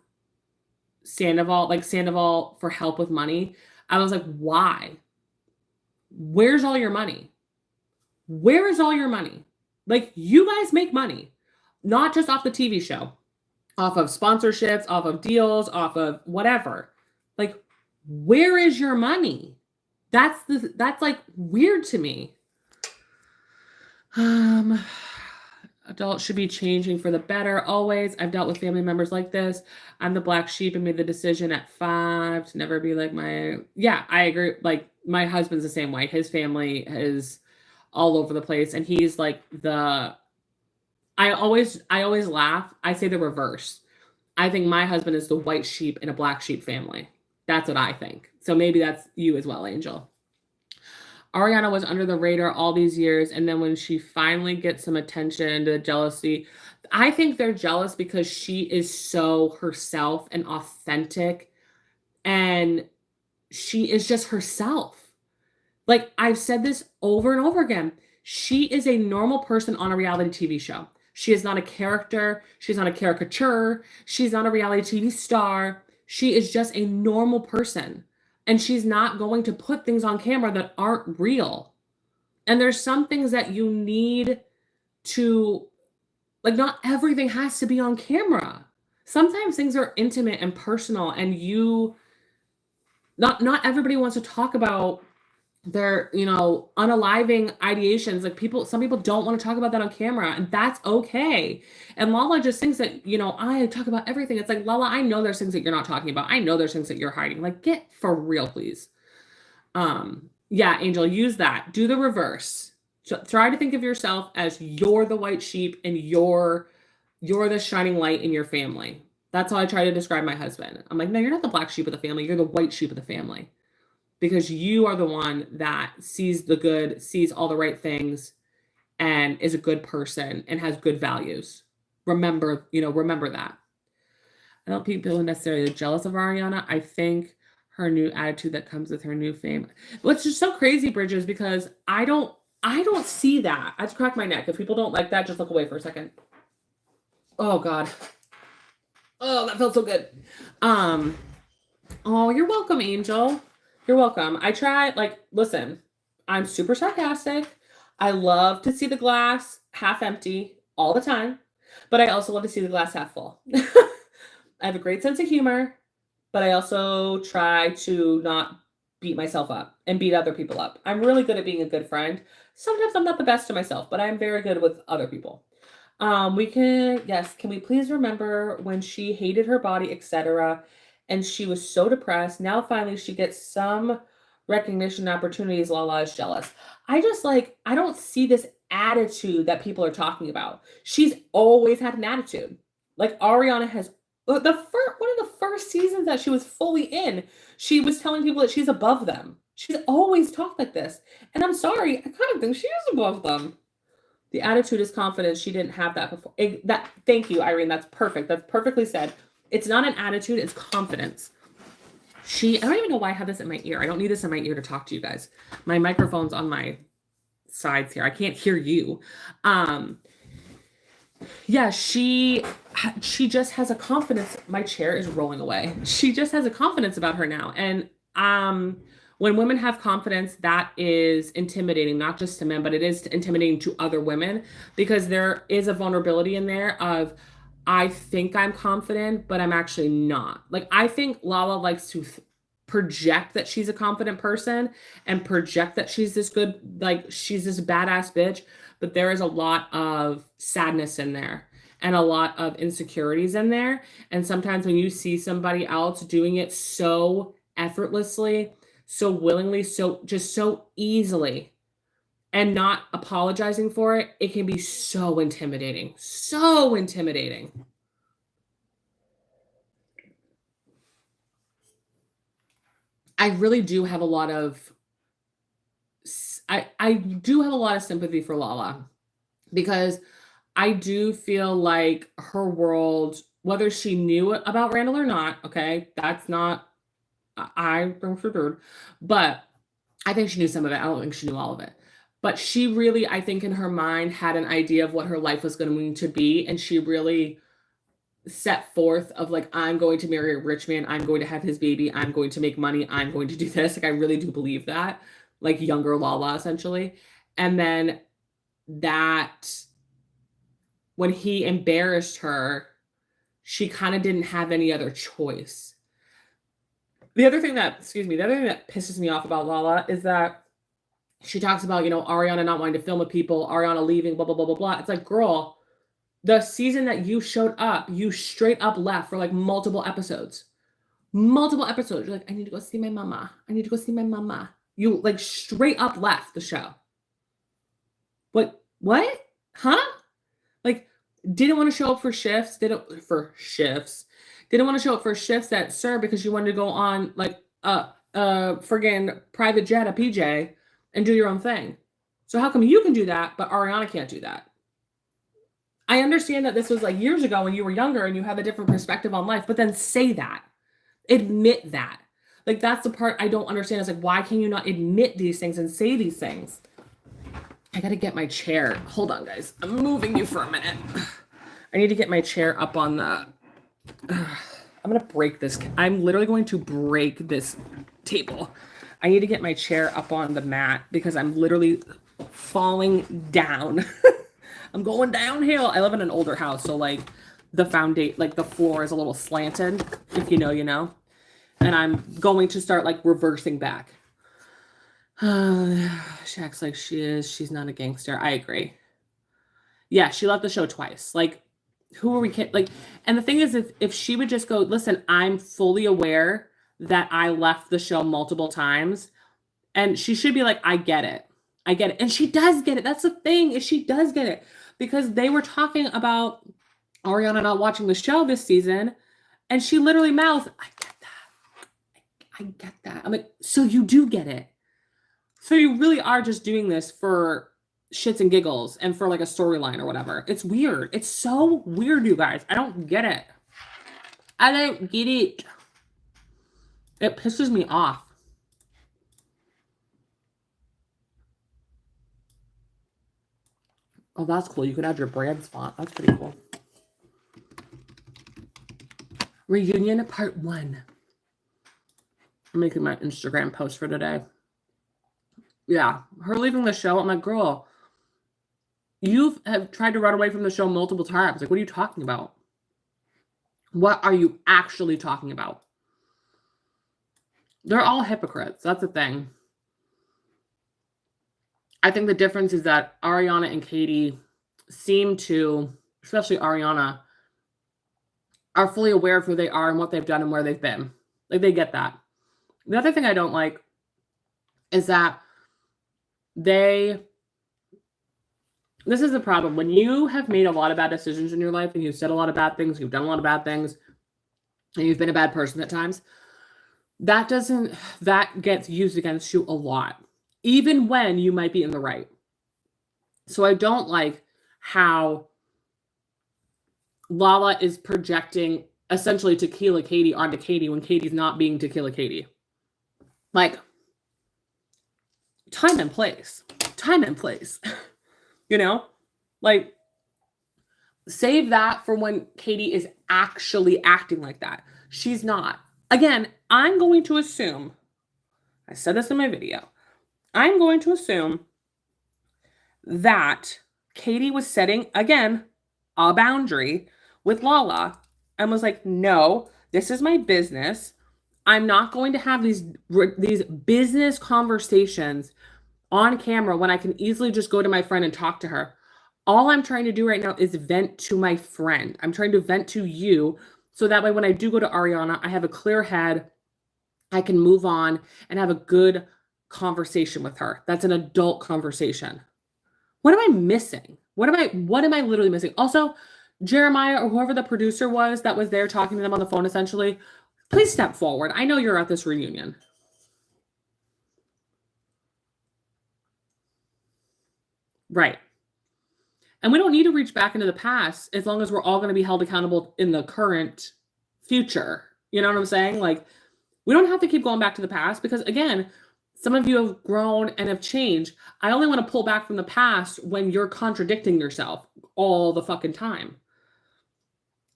Speaker 1: Sandoval for help with money, I was like, why? Where's all your money? Where is all your money? Like, you guys make money, not just off the TV show, off of sponsorships, off of deals, off of whatever. Like, where is your money? That's like weird to me. Adults should be changing for the better always. I've dealt with family members like this. I'm the black sheep and made the decision at 5 to never be like yeah, I agree. Like, my husband's the same way. His family is all over the place, and he's like I always laugh. I say the reverse. I think my husband is the white sheep in a black sheep family. That's what I think. So maybe that's you as well, Angel. Ariana was under the radar all these years, and then when she finally gets some attention, the jealousy, I think they're jealous because she is so herself and authentic, and she is just herself. Like, I've said this over and over again. She is a normal person on a reality TV show. She is not a character. She's not a caricature. She's not a reality TV star. She is just a normal person, and she's not going to put things on camera that aren't real. And there's some things that you need to, like, not everything has to be on camera. Sometimes things are intimate and personal, and not everybody wants to talk about their, unaliving ideations. Like, some people don't want to talk about that on camera, and that's okay. And Lala just thinks that, I talk about everything. It's like, Lala, I know there's things that you're not talking about. I know there's things that you're hiding. Like, get for real, please. Yeah, Angel, use that. Do the reverse. Try to think of yourself as you're the white sheep and you're the shining light in your family. That's how I try to describe my husband. I'm like, no, you're not the black sheep of the family. You're the white sheep of the family. Because you are the one that sees the good, sees all the right things, and is a good person and has good values. Remember that. I don't think people are necessarily jealous of Ariana. I think her new attitude that comes with her new fame. What's just so crazy, Bridges, because I don't see that. I just crack my neck. If people don't like that, just look away for a second. Oh God. Oh, that felt so good. Oh, you're welcome, Angel. You're welcome. I try, like, listen, I'm super sarcastic. I love to see the glass half empty all the time, but I also love to see the glass half full. I have a great sense of humor, but I also try to not beat myself up and beat other people up. I'm really good at being a good friend. Sometimes I'm not the best to myself, but I'm very good with other people. Yes, can we please remember when she hated her body, etc., and she was so depressed? Now finally she gets some recognition and opportunities. Lala is jealous. I don't see this attitude that people are talking about. She's always had an attitude. Like Ariana has one of the first seasons that she was fully in, she was telling people that she's above them. She's always talked like this. And I'm sorry, I kind of think she is above them. The attitude is confidence. She didn't have that before. Thank you, Irene. That's perfect. That's perfectly said. It's not an attitude, it's confidence. I don't even know why I have this in my ear. I don't need this in my ear to talk to you guys. My microphone's on my sides here. I can't hear you. Yeah, she just has a confidence. My chair is rolling away. She just has a confidence about her now. And when women have confidence, that is intimidating, not just to men, but it is intimidating to other women, because there is a vulnerability in there of, I think I'm confident, but I'm actually not. Like, I think Lala likes to project that she's a confident person and project that she's this good, like she's this badass bitch, but there is a lot of sadness in there and a lot of insecurities in there. And sometimes when you see somebody else doing it so effortlessly, so willingly, so easily, and not apologizing for it, it can be so intimidating. So intimidating. I really do have a lot of I do have a lot of sympathy for Lala, because I do feel like her world, whether she knew about Randall or not, okay, that's not, I don't for but I think she knew some of it. I don't think she knew all of it. But she really, I think in her mind, had an idea of what her life was going to be. And she really set forth of like, I'm going to marry a rich man. I'm going to have his baby. I'm going to make money. I'm going to do this. Like, I really do believe that. Like younger Lala, essentially. And then that when he embarrassed her, she kind of didn't have any other choice. The other thing that pisses me off about Lala is that she talks about, Ariana not wanting to film with people, Ariana leaving, blah, blah, blah, blah, blah. It's like, girl, the season that you showed up, you straight up left for like multiple episodes. Multiple episodes. You're like, I need to go see my mama. I need to go see my mama. You like straight up left the show. What? Huh? Like, didn't want to show up for shifts. Didn't want to show up for shifts at SIR because you wanted to go on like friggin' private jet, a PJ, and do your own thing. So how come you can do that, but Ariana can't do that? I understand that this was like years ago when you were younger and you have a different perspective on life, but then say that. Admit that. Like, that's the part I don't understand. Is like, why can you not admit these things and say these things? I gotta get my chair. Hold on, guys. I'm moving you for a minute. I need to get my chair up on the... I'm gonna break this. I'm literally going to break this table. I need to get my chair up on the mat because I'm literally falling down. I'm going downhill. I live in an older house, so like the floor is a little slanted. If you know, you know. And I'm going to start like reversing back. She acts like she is. She's not a gangster. I agree. Yeah, she left the show twice. Like, who are we kidding? Like, and the thing is, if she would just go, listen, I'm fully aware that I left the show multiple times, and she should be like, I get it. I get it. And she does get it. That's the thing, is she does get it. Because they were talking about Ariana not watching the show this season, and she literally mouthed, I get that. I get that. I'm like, so you do get it. So you really are just doing this for shits and giggles and for like a storyline or whatever. It's weird. It's so weird, you guys. I don't get it. I don't get it. It pisses me off. Oh, that's cool. You could add your brand spot. That's pretty cool. Reunion part 1. I'm making my Instagram post for today. Yeah, her leaving the show. I'm like, girl, you have tried to run away from the show multiple times. Like, what are you talking about? What are you actually talking about? They're all hypocrites. That's the thing. I think the difference is that Ariana and Katie seem to, especially Ariana, are fully aware of who they are and what they've done and where they've been. Like, they get that. The other thing I don't like is that this is the problem. When you have made a lot of bad decisions in your life and you've said a lot of bad things, you've done a lot of bad things, and you've been a bad person at times, that gets used against you a lot, even when you might be in the right. So I don't like how Lala is projecting essentially Tequila Katie onto Katie when Katie's not being Tequila Katie. Like, time and place. You know? Like, save that for when Katie is actually acting like that. She's not. Again, I'm going to assume, I said this in my video, I'm going to assume that Katie was setting, again, a boundary with Lala and was like, no, this is my business. I'm not going to have these business conversations on camera when I can easily just go to my friend and talk to her. All I'm trying to do right now is vent to my friend. I'm trying to vent to you so that way when I do go to Ariana, I have a clear head. I can move on and have a good conversation with her. That's an adult conversation. What am I missing? What am I literally missing? Also, Jeremiah or whoever the producer was that was there talking to them on the phone essentially, please step forward. I know you're at this reunion. Right. And we don't need to reach back into the past as long as we're all going to be held accountable in the current future. You know what I'm saying? Like, we don't have to keep going back to the past because, again, some of you have grown and have changed. I only want to pull back from the past when you're contradicting yourself all the fucking time.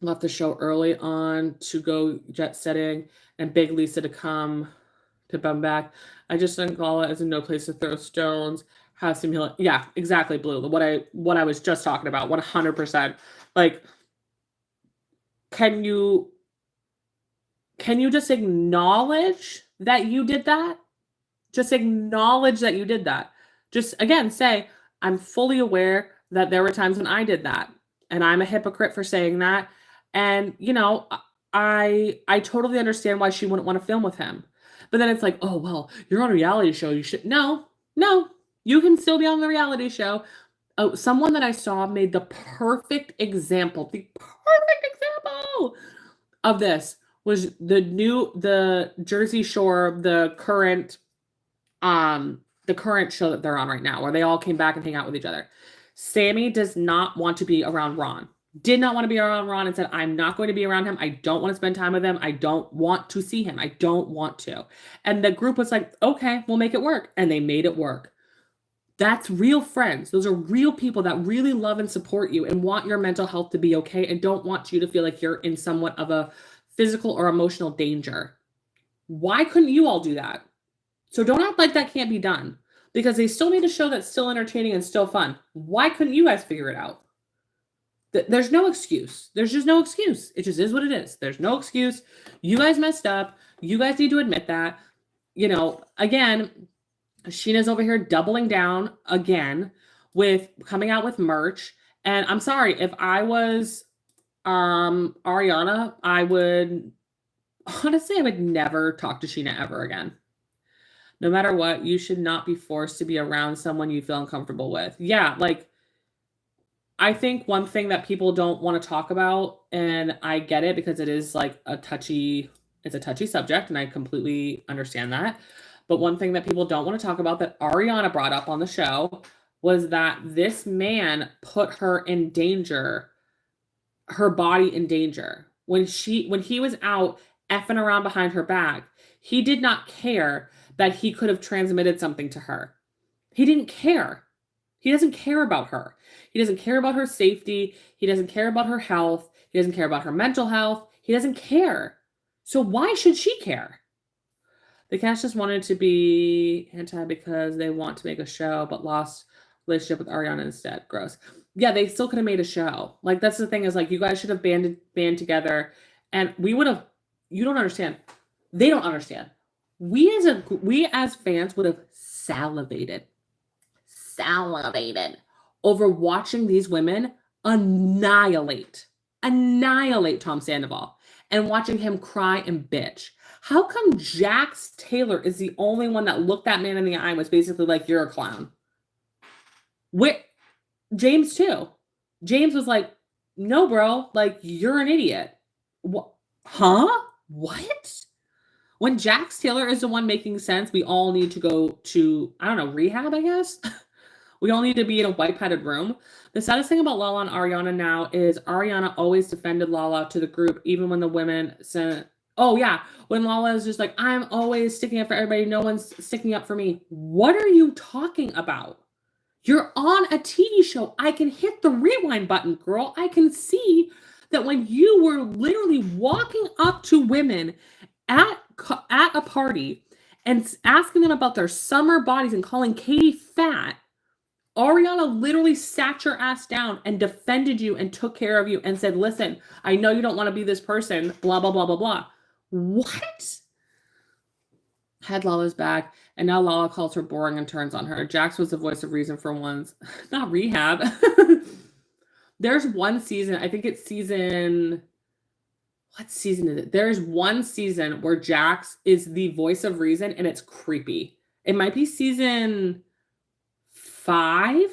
Speaker 1: Left the show early on to go jet setting and beg Lisa to come to come back. I just think Lala is in no place to throw stones. Have some healing. Yeah, exactly, Blue. What I was just talking about, 100%. Like, can you just acknowledge that you did that? Just acknowledge that you did that. Just, again, say, I'm fully aware that there were times when I did that. And I'm a hypocrite for saying that. And, you know, I totally understand why she wouldn't want to film with him. But then it's like, oh, well, you're on a reality show. You should. No, you can still be on the reality show. Oh, someone that I saw made the perfect example of this was the Jersey Shore, the current show that they're on right now, where they all came back and hang out with each other. Sammy does not want to be around Ron. Did not want to be around Ron and said, I'm not going to be around him. I don't want to spend time with him. I don't want to see him. I don't want to. And the group was like, okay, we'll make it work. And they made it work. That's real friends. Those are real people that really love and support you and want your mental health to be okay and don't want you to feel like you're in somewhat of a physical or emotional danger. Why couldn't you all do that? So don't act like that can't be done because they still made a show that's still entertaining and still fun. Why couldn't you guys figure it out? There's no excuse. There's just no excuse. It just is what it is. There's no excuse. You guys messed up. You guys need to admit that. You know, again, Sheena's over here doubling down again with coming out with merch. And I'm sorry, if I was Ariana, I would never talk to Sheena ever again. No matter what, you should not be forced to be around someone you feel uncomfortable with. Yeah, like, I think one thing that people don't want to talk about, and I get it because it is like it's a touchy subject, and I completely understand that. But one thing that people don't want to talk about that Ariana brought up on the show was that this man put her in danger, her body in danger. When he was out effing around behind her back, he did not care that he could have transmitted something to her. He didn't care. He doesn't care about her. He doesn't care about her safety. He doesn't care about her health. He doesn't care about her mental health. He doesn't care. So why should she care? The cast just wanted to be anti because they want to make a show, but lost relationship with Ariana instead. Gross. Yeah, they still could have made a show. Like, that's the thing, is like, you guys should have band together, and we would have. You don't understand. They don't understand. We as fans would have salivated over watching these women annihilate Tom Sandoval and watching him cry and bitch. How come Jax Taylor is the only one that looked that man in the eye and was basically like, you're a clown? James too. James was like, no, bro, like, you're an idiot. What? Huh? What? When Jax Taylor is the one making sense, we all need to go to, I don't know, rehab, I guess? We all need to be in a white-padded room. The saddest thing about Lala and Ariana now is Ariana always defended Lala to the group, even when the women said, oh yeah, when Lala is just like, I'm always sticking up for everybody, no one's sticking up for me. What are you talking about? You're on a TV show. I can hit the rewind button, girl. I can see that when you were literally walking up to women at a party and asking them about their summer bodies and calling Katie fat, Ariana literally sat your ass down and defended you and took care of you and said, listen, I know you don't want to be this person, blah, blah, blah, blah, blah. What? Had Lala's back, and now Lala calls her boring and turns on her. Jax was the voice of reason for once. Not rehab. There's one season, I think it's season... What season is it? There's one season where Jax is the voice of reason, and it's creepy. It might be season 5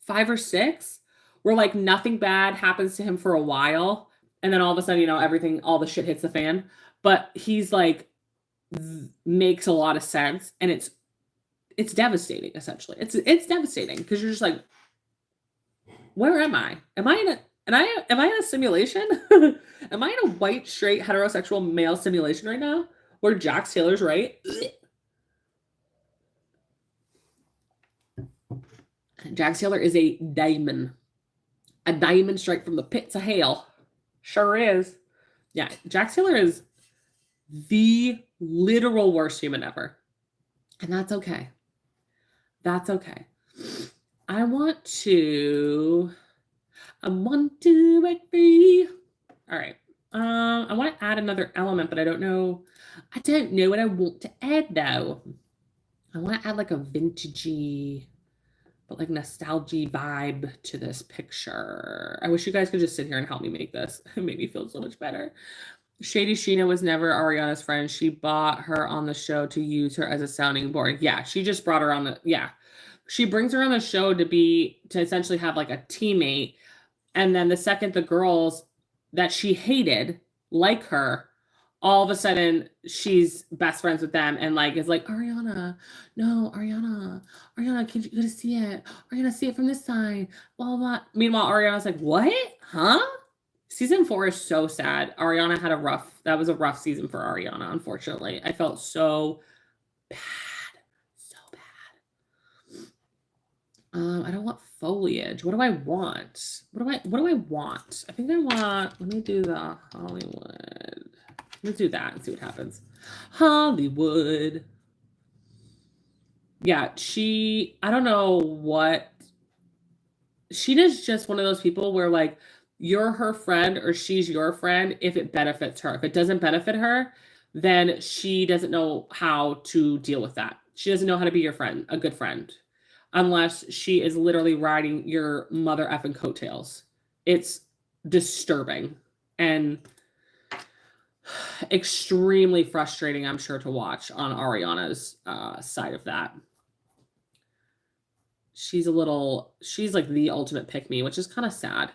Speaker 1: or 6, where like nothing bad happens to him for a while, and then all of a sudden, everything, all the shit hits the fan. But he's like, makes a lot of sense, and it's devastating. Essentially, it's devastating because you're just like, where am I? Am I in a simulation? Am I in a white, straight, heterosexual male simulation right now where Jax Taylor's right? Jax Taylor is a diamond straight from the pits of hell. Sure is. Yeah, Jax Taylor is the literal worst human ever. And that's okay. That's okay. I want to break free. All right. I want to add another element, but I don't know what I want to add though. I want to add like a vintagey, but like nostalgia vibe to this picture. I wish you guys could just sit here and help me make this. It made me feel so much better. Shady Sheena was never Ariana's friend. She bought her on the show to use her as a sounding board. Yeah, she just brought her on the, yeah. She brings her on the show to essentially have like a teammate. And then the second the girls that she hated like her, all of a sudden she's best friends with them and like is like, Ariana, can you see it? Ariana, see it from this side, blah, blah, blah. Meanwhile, Ariana's like, what? Huh? Season 4 is so sad. Ariana had that was a rough season for Ariana, unfortunately. I felt so bad. So bad. I don't want foliage. What do I want? What do I want? I think I want, let me do the Hollywood. Let's do that and see what happens. Hollywood. Yeah, I don't know what. Sheena's just one of those people where like, you're her friend or she's your friend if it benefits her. If it doesn't benefit her, then she doesn't know how to deal with that. She doesn't know how to be your friend, a good friend, unless she is literally riding your mother effing coattails. It's disturbing and extremely frustrating, I'm sure, to watch on Ariana's side of that. She's like the ultimate pick-me, which is kind of sad.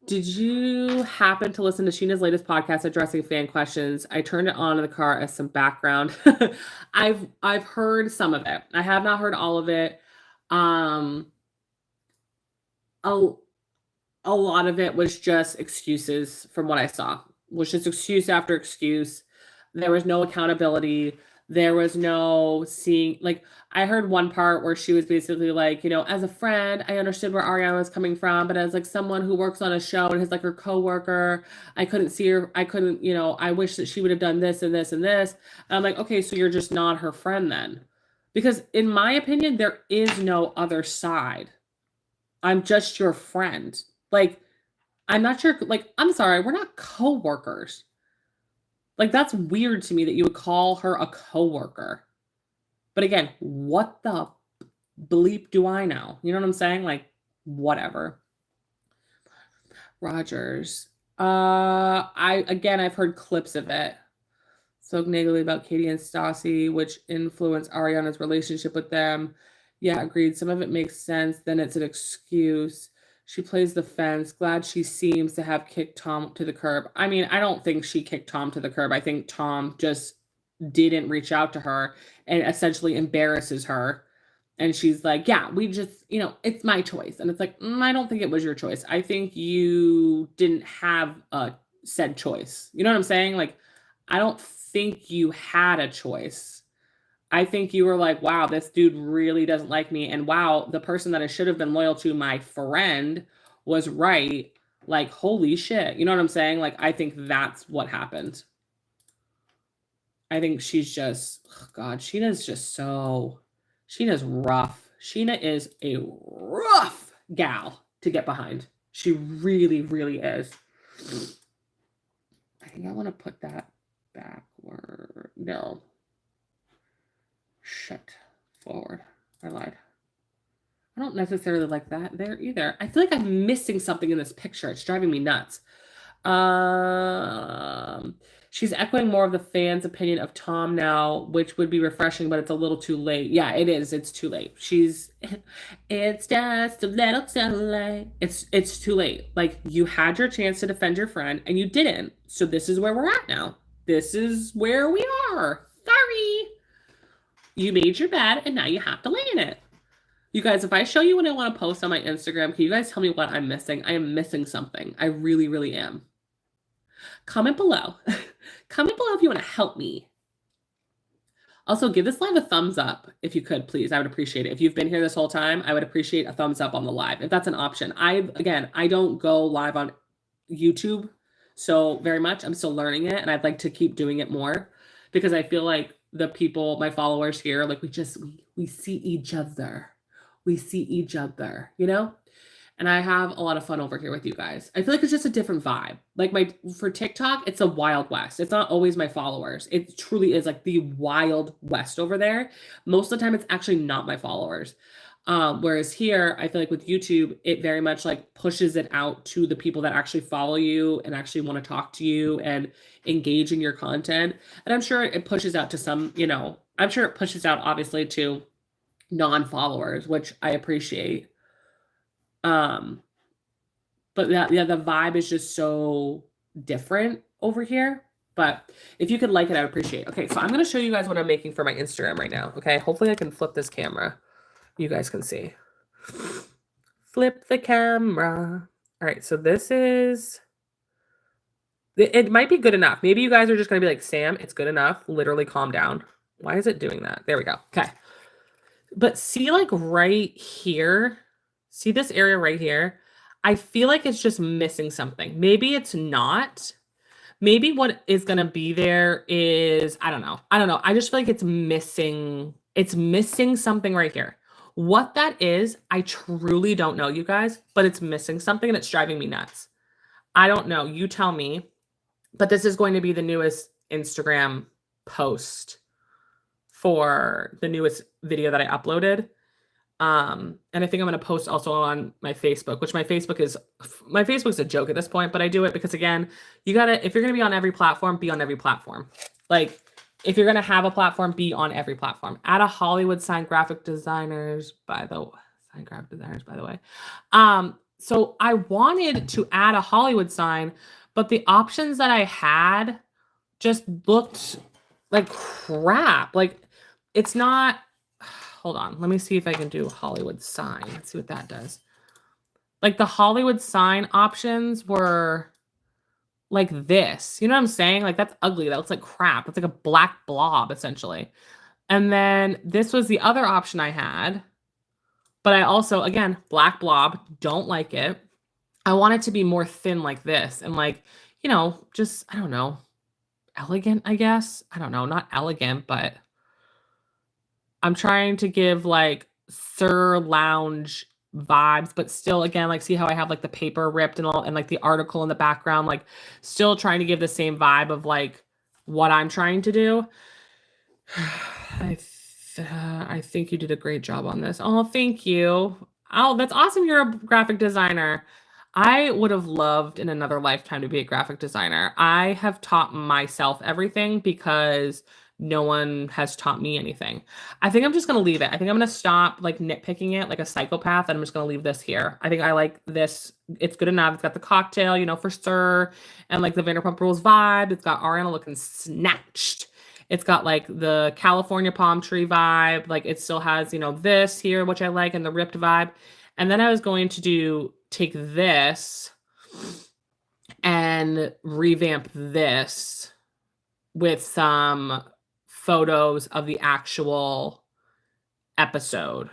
Speaker 1: Did you happen to listen to Sheena's latest podcast addressing fan questions? I turned it on in the car as some background. I've heard some of it. I have not heard all of it. A lot of it was just excuses from what I saw. Was just excuse after excuse. There was no accountability. There was no seeing, like, I heard one part where she was basically like, as a friend, I understood where Ariana was coming from, but as like someone who works on a show and is like her coworker, I couldn't see her. I couldn't, I wish that she would have done this and this and this. And I'm like, okay, so you're just not her friend then. Because in my opinion, there is no other side. I'm just your friend. Like, I'm not sure, like, I'm sorry, we're not coworkers. Like, that's weird to me that you would call her a coworker. But again, what the bleep do I know? You know what I'm saying? Like, whatever. Rogers. I've heard clips of it. So negatively about Katie and Stassi, which influenced Ariana's relationship with them. Yeah, agreed. Some of it makes sense. Then it's an excuse. She plays the fence. Glad she seems to have kicked Tom to the curb. I mean, I don't think she kicked Tom to the curb. I think Tom just didn't reach out to her and essentially embarrasses her. And she's like, yeah, we just, it's my choice. And it's like, I don't think it was your choice. I think you didn't have a said choice. You know what I'm saying? Like, I don't think you had a choice. I think you were like, wow, this dude really doesn't like me. And wow, the person that I should have been loyal to, my friend, was right. Like, holy shit. You know what I'm saying? Like, I think that's what happened. I think she's just, oh God, Sheena's rough. Sheena is a rough gal to get behind. She really, really is. I think I want to put that backward. No. Shit. Forward. I lied. I don't necessarily like that there either. I feel like I'm missing something in this picture. It's driving me nuts. She's echoing more of the fans' opinion of Tom now, which would be refreshing, but it's a little too late. Yeah, it is. It's too late. It's just a little too late. It's too late. Like, you had your chance to defend your friend and you didn't. So this is where we're at now. This is where we are. Sorry. You made your bed and now you have to lay in it. You guys, if I show you what I want to post on my Instagram, can you guys tell me what I'm missing? I am missing something. I really, really am. Comment below. Comment below if you want to help me. Also, give this live a thumbs up if you could, please. I would appreciate it. If you've been here this whole time, I would appreciate a thumbs up on the live, if that's an option. I don't go live on YouTube so very much. I'm still learning it, and I'd like to keep doing it more because I feel like the people, my followers here, like we see each other. We see each other, And I have a lot of fun over here with you guys. I feel like it's just a different vibe. Like for TikTok, it's a Wild West. It's not always my followers. It truly is like the Wild West over there. Most of the time, it's actually not my followers. Whereas here, I feel like with YouTube, it very much like pushes it out to the people that actually follow you and actually want to talk to you and engage in your content. And I'm sure it pushes out to some, I'm sure it pushes out obviously to non-followers, which I appreciate. But yeah, the vibe is just so different over here. But if you could like it, I would appreciate it. Okay, so I'm going to show you guys what I'm making for my Instagram right now. Okay, hopefully I can flip this camera. You guys can see. Flip the camera. All right, so this is... It might be good enough. Maybe you guys are just going to be like, Sam, it's good enough. Literally calm down. Why is it doing that? There we go. Okay. But see, like right here, see this area right here? I feel like it's just missing something. Maybe it's not. Maybe what is going to be there is, I don't know. I just feel like it's missing something right here. What that is, I truly don't know, you guys, but it's missing something and it's driving me nuts. I don't know. You tell me. But this is going to be the newest Instagram post for the newest video that I uploaded. And I think I'm going to post also on my Facebook, which my Facebook's a joke at this point, but I do it because again, if you're going to be on every platform, be on every platform. Like if you're going to have a platform, be on every platform. Add a Hollywood sign graphic designers, by the way. So I wanted to add a Hollywood sign, but the options that I had just looked like crap. Like it's not, hold on. Let me see if I can do a Hollywood sign. Let's see what that does. Like the Hollywood sign options were
Speaker 2: like this. You know what I'm saying? Like that's ugly. That looks like crap. It's like a black blob essentially. And then this was the other option I had. But I also, again, black blob, don't like it. I want it to be more thin like this and like, you know, just, I don't know, elegant, I guess. I don't know, not elegant, but I'm trying to give like Sir Lounge vibes, but still, again, like see how I have like the paper ripped and all, and like the article in the background, like still trying to give the same vibe of like what I'm trying to do. I think you did a great job on this. Oh, thank you. Oh, that's awesome. You're a graphic designer. I would have loved in another lifetime to be a graphic designer. I have taught myself everything because no one has taught me anything. I think I'm just going to leave it. I think I'm going to stop like nitpicking it like a psychopath, and I'm just going to leave this here. I think I like this. It's good enough. It's got the cocktail, you know, for Sir, and like the Vanderpump Rules vibe. It's got Ariana looking snatched. It's got like the California palm tree vibe. Like it still has, you know, this here, which I like, and the ripped vibe. And then I was going to take this and revamp this with some photos of the actual episode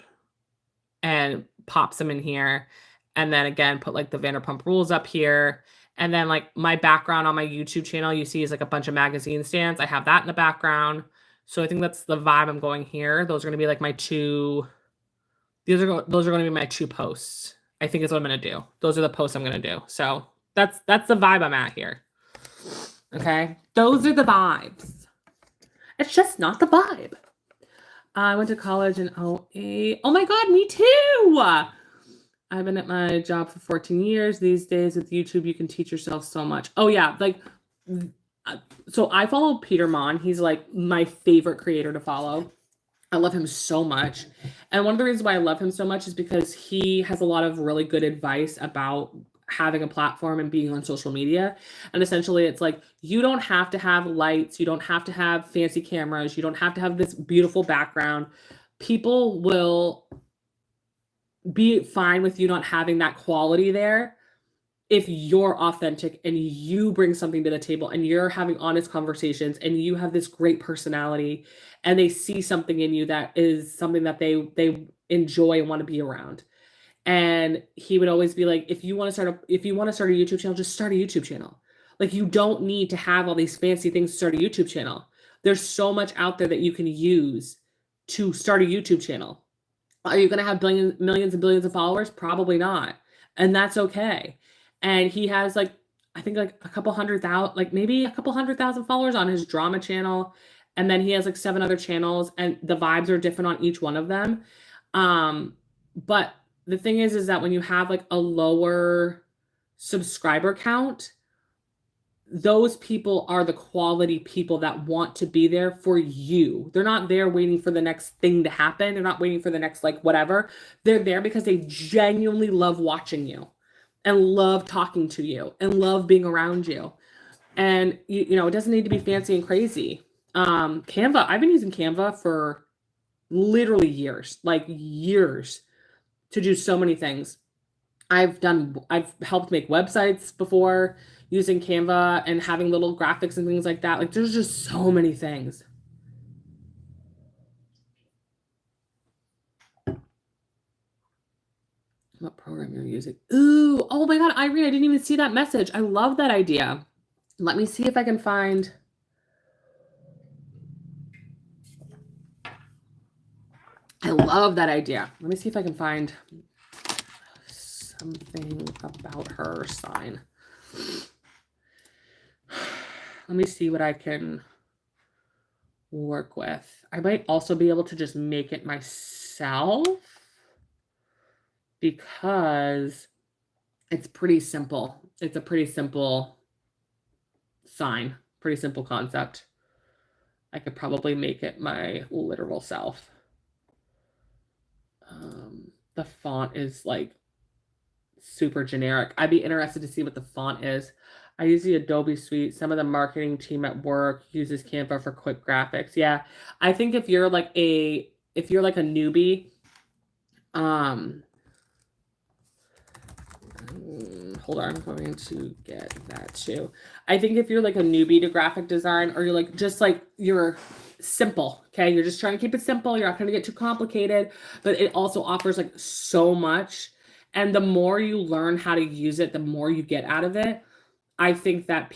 Speaker 2: and pop some in here. And then again, put like the Vanderpump Rules up here. And then like my background on my YouTube channel, you see is like a bunch of magazine stands. I have that in the background. So I think that's the vibe I'm going here. Those are going to be like my two. Those are going to be my two posts. I think is what I'm going to do. Those are the posts I'm going to do. So that's the vibe I'm at here. Okay. Those are the vibes. It's just not the vibe. I went to college in 08. Oh my God, me too. I've been at my job for 14 years. These days with YouTube, you can teach yourself so much. Oh yeah, like, so I follow Peter Mon. He's like my favorite creator to follow. I love him so much. And one of the reasons why I love him so much is because he has a lot of really good advice about having a platform and being on social media. And essentially it's like, you don't have to have lights. You don't have to have fancy cameras. You don't have to have this beautiful background. People will be fine with you not having that quality there if you're authentic and you bring something to the table and you're having honest conversations and you have this great personality and they see something in you that is something that they enjoy and want to be around. And he would always be like, if you want to start a YouTube channel, just start a YouTube channel. Like you don't need to have all these fancy things to start a YouTube channel. There's so much out there that you can use to start a YouTube channel. Are you going to have millions and billions of followers? Probably not. And that's okay. And he has like, I think like a couple hundred thousand, like maybe a couple 100,000 followers on his drama channel. And then he has like 7 other channels and the vibes are different on each one of them. But the thing is that when you have like a lower subscriber count, those people are the quality people that want to be there for you. They're not there waiting for the next thing to happen. They're not waiting for the next like whatever. They're there because they genuinely love watching you and love talking to you and love being around you. And you know, it doesn't need to be fancy and crazy. Canva, I've been using Canva for literally years, like years, to do so many things. I've helped make websites before using Canva and having little graphics and things like that. Like there's just so many things. What program you're using? Ooh, oh my God, Irene, I didn't even see that message. I love that idea. Let me see if I can find. I love that idea. Let me see if I can find something about her sign. Let me see what I can work with. I might also be able to just make it myself because it's pretty simple. It's a pretty simple sign, pretty simple concept. I could probably make it my literal self. The font is like super generic. I'd be interested to see what the font is. I use the Adobe suite. Some of the marketing team at work uses Canva for quick graphics. Yeah. I think if you're like a newbie,
Speaker 1: Hold on, I'm going to get that too. I think if you're like a newbie to graphic design, or you're like just like you're simple, okay, you're just trying to keep it simple, you're not going to get too complicated, but it also offers like so much, and the more you learn how to use it, the more you get out of it. I think that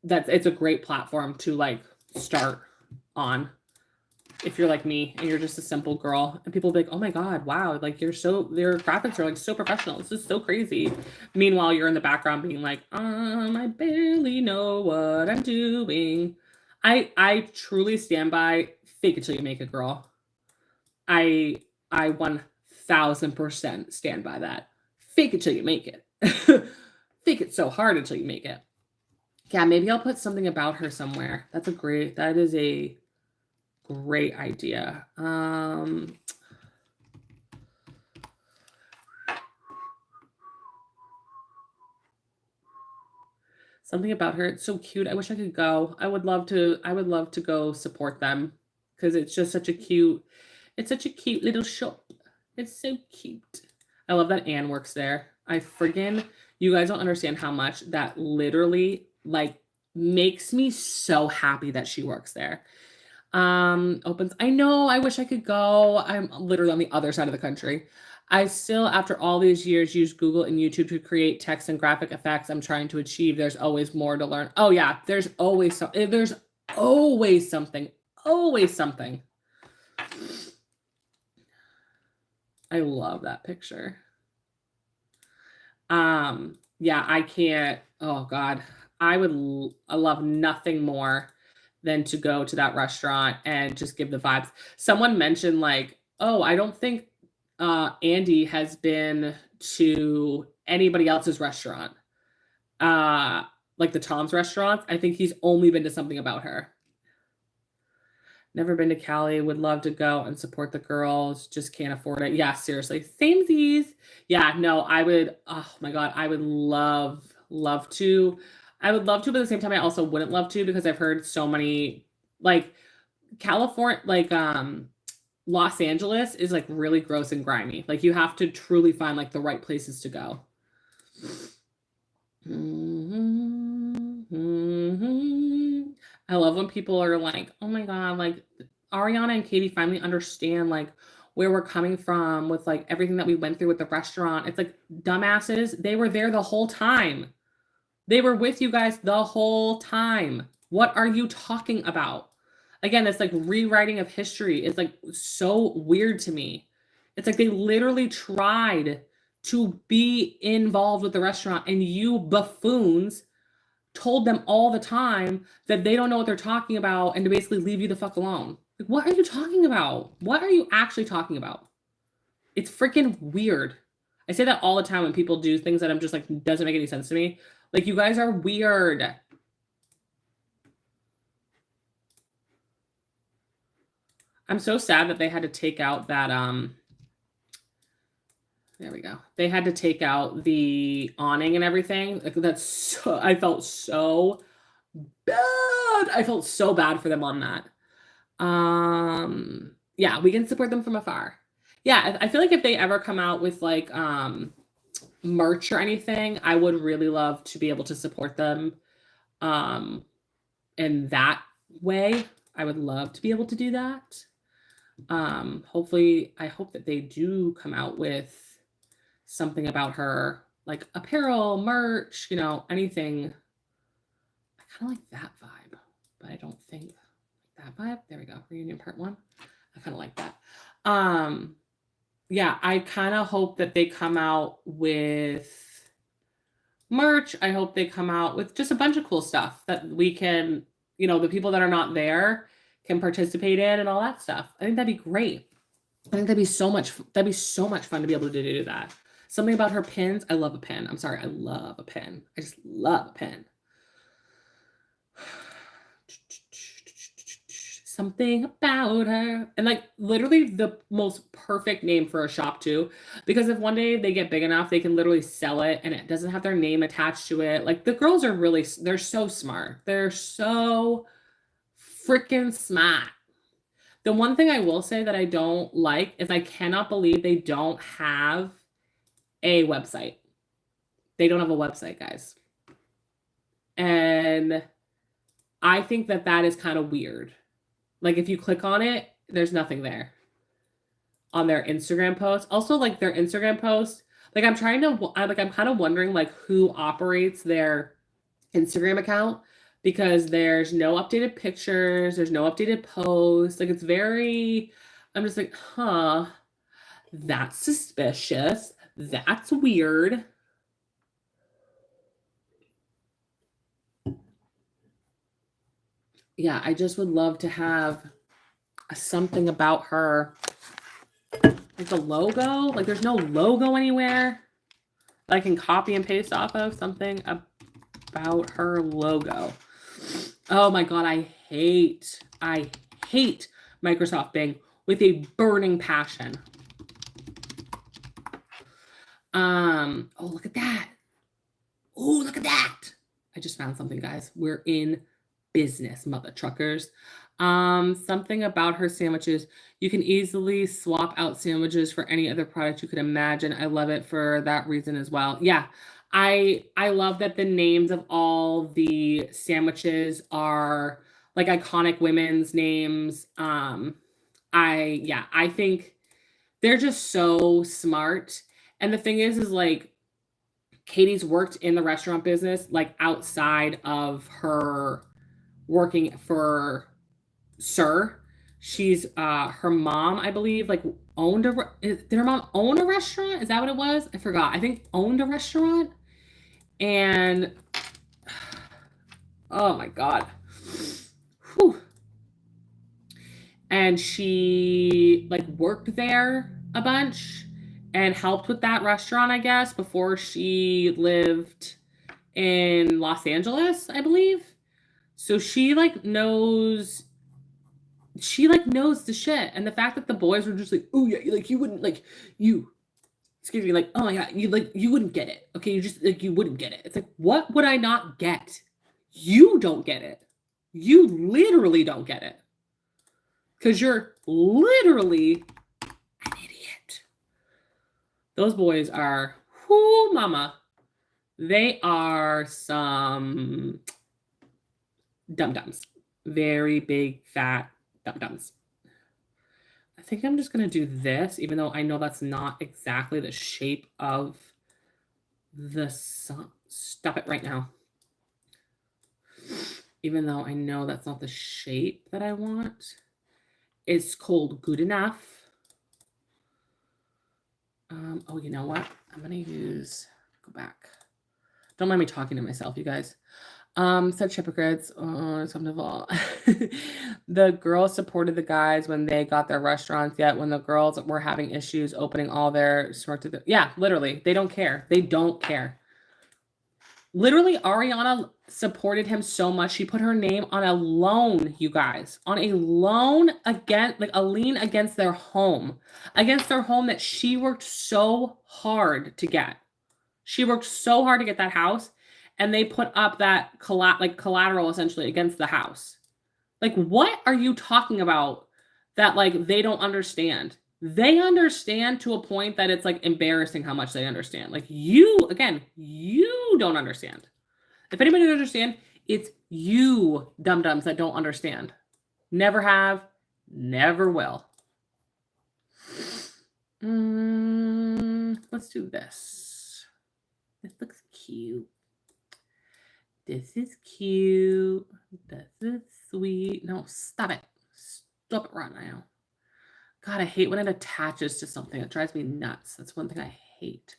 Speaker 1: it's a great platform to like start on if you're like me and you're just a simple girl, and people will be like, oh my God, wow, like your graphics are like so professional. This is so crazy. Meanwhile, you're in the background being like, I barely know what I'm doing. I truly stand by fake it till you make it, girl. I 1000% stand by that. Fake it till you make it. Fake it so hard until you make it. Yeah, maybe I'll put something about her somewhere. That is a great idea. Something about her. It's so cute. I wish I could go. I would love to go support them because it's such a cute little shop. It's so cute. I love that Anne works there. You guys don't understand how much that literally like makes me so happy that she works there. Opens. I know, I wish I could go. I'm literally on the other side of the country. I still, after all these years, use Google and YouTube to create text and graphic effects I'm trying to achieve. There's always more to learn. Oh yeah, there's always something. Always something. I love that picture. Yeah, I can't. Oh God, I love nothing more than to go to that restaurant and just give the vibes. Someone mentioned like, oh, I don't think Andy has been to anybody else's restaurant. Like the Tom's restaurants. I think he's only been to something about her. Never been to Cali. Would love to go and support the girls. Just can't afford it. Yeah, seriously. Samesies. Yeah, no, I would. Oh my God. I would love to. I would love to, but at the same time, I also wouldn't love to because I've heard so many like California, like Los Angeles is like really gross and grimy. Like you have to truly find like the right places to go. I love when people are like, oh my God, like Ariana and Katie finally understand like where we're coming from with like everything that we went through with the restaurant. It's like dumbasses. They were there the whole time. They were with you guys the whole time. What are you talking about? Again, it's like rewriting of history. It's like so weird to me. It's like they literally tried to be involved with the restaurant, and you buffoons told them all the time that they don't know what they're talking about and to basically leave you the fuck alone. Like, what are you talking about? What are you actually talking about? It's freaking weird. I say that all the time when people do things that I'm just like, doesn't make any sense to me. Like, you guys are weird. I'm so sad that they had to take out that, there we go. They had to take out the awning and everything. Like, I felt so bad. I felt so bad for them on that. Yeah, we can support them from afar. Yeah, I feel like if they ever come out with like merch or anything, I would really love to be able to support them in that way. I would love to be able to do that. Hopefully, I hope that they do come out with something about her, like apparel, merch, anything. I kind of like that vibe, but I don't think that vibe. There we go. Reunion part 1. I kind of like that. Yeah, I kind of hope that they come out with merch. I hope they come out with just a bunch of cool stuff that we can, the people that are not there can participate in and all that stuff. I think that'd be great. I think that'd be so much fun to be able to do that. Something about her pins. I love a pin. I'm sorry. I love a pin. I just love a pin. Something about her. And like literally the most perfect name for a shop too. Because if one day they get big enough, they can literally sell it and it doesn't have their name attached to it. Like the girls are they're so smart. They're so freaking smart. The one thing I will say that I don't like is I cannot believe they don't have a website. They don't have a website, guys. And I think that that is kind of weird. Like if you click on it, there's nothing there on their Instagram post. Also, like their Instagram post, like I'm kind of wondering like who operates their Instagram account, because there's no updated pictures, there's no updated posts. Like it's very, I'm just like, huh, that's suspicious. That's weird. Yeah, I just would love to have something about her. Like the logo, like there's no logo anywhere that I can copy and paste off of. Something about her logo. Oh my God, I hate Microsoft Bing with a burning passion. Oh, look at that. Oh, look at that. I just found something, guys. We're in business, mother truckers. Something about her sandwiches. You can easily swap out sandwiches for any other product you could imagine. I love it for that reason as well. Yeah, I love that the names of all the sandwiches are like iconic women's names. I think they're just so smart. And the thing is like Katie's worked in the restaurant business like outside of her working for Sir. She's her mom, I believe, like owned did her mom own a restaurant? Is that what it was? I forgot. I think owned a restaurant. And oh my God. Whew. And she like worked there a bunch and helped with that restaurant, I guess, before she lived in Los Angeles, I believe. So she knows the shit. And the fact that the boys were just like, oh yeah, like you wouldn't excuse me, like, oh my God, you wouldn't get it. Okay, you just you wouldn't get it. It's like, what would I not get? You don't get it. You literally don't get it. Because you're literally an idiot. Those boys are, whoo mama. They are some dum-dums. Very big, fat dum-dums. I think I'm just going to do this, even though I know that's not exactly the shape of the sun. Stop it right now. Even though I know that's not the shape that I want. It's called Good Enough. Oh, you know what? I'm going to go back. Don't mind me talking to myself, you guys. Such hypocrites. Oh, some of all. The girls supported the guys when they got their restaurants, yet when the girls were having issues opening all their stores, yeah, literally, they don't care. They don't care. Literally, Ariana supported him so much. She put her name on a loan, you guys, on a loan against, like a lien against their home that she worked so hard to get. She worked so hard to get that house, and they put up that collateral essentially against the house. Like, what are you talking about that like they don't understand? They understand to a point that it's like embarrassing how much they understand. Like you don't understand. If anybody doesn't understand, it's you dum-dums that don't understand. Never have, never will. Let's do this. This looks cute. This is cute. This is sweet. No, stop it. Stop it right now. God, I hate when it attaches to something. It drives me nuts. That's one thing I hate.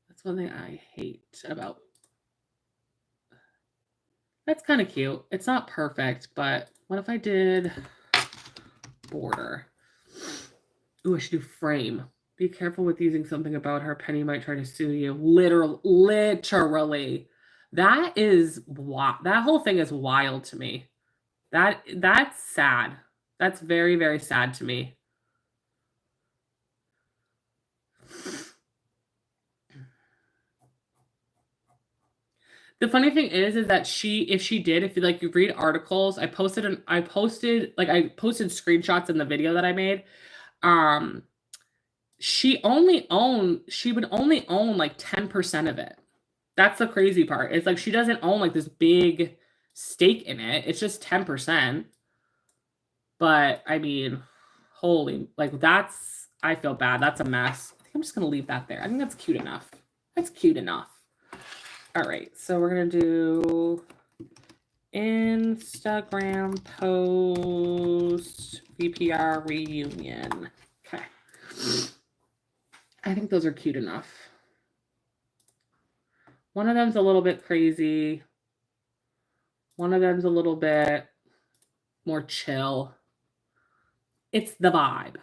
Speaker 1: That's one thing I hate about. That's kind of cute. It's not perfect, but what if I did border? Ooh, I should do frame. Be careful with using something about her. Penny might try to sue you. Literally. That is that whole thing is wild to me. That's sad. That's very, very sad to me. The funny thing is that if you read articles, I posted screenshots in the video that I made.
Speaker 2: she would only own like 10% of it. That's the crazy part. It's like she doesn't own like this big stake in it. It's just 10%. But I mean, holy, like that's, I feel bad. That's a mess. I think I'm just going to leave that there. I think that's cute enough. That's cute enough. All right. So we're going to do Instagram post VPR reunion. Okay. I think those are cute enough. One of them's a little bit crazy. One of them's a little bit more chill. It's the vibe.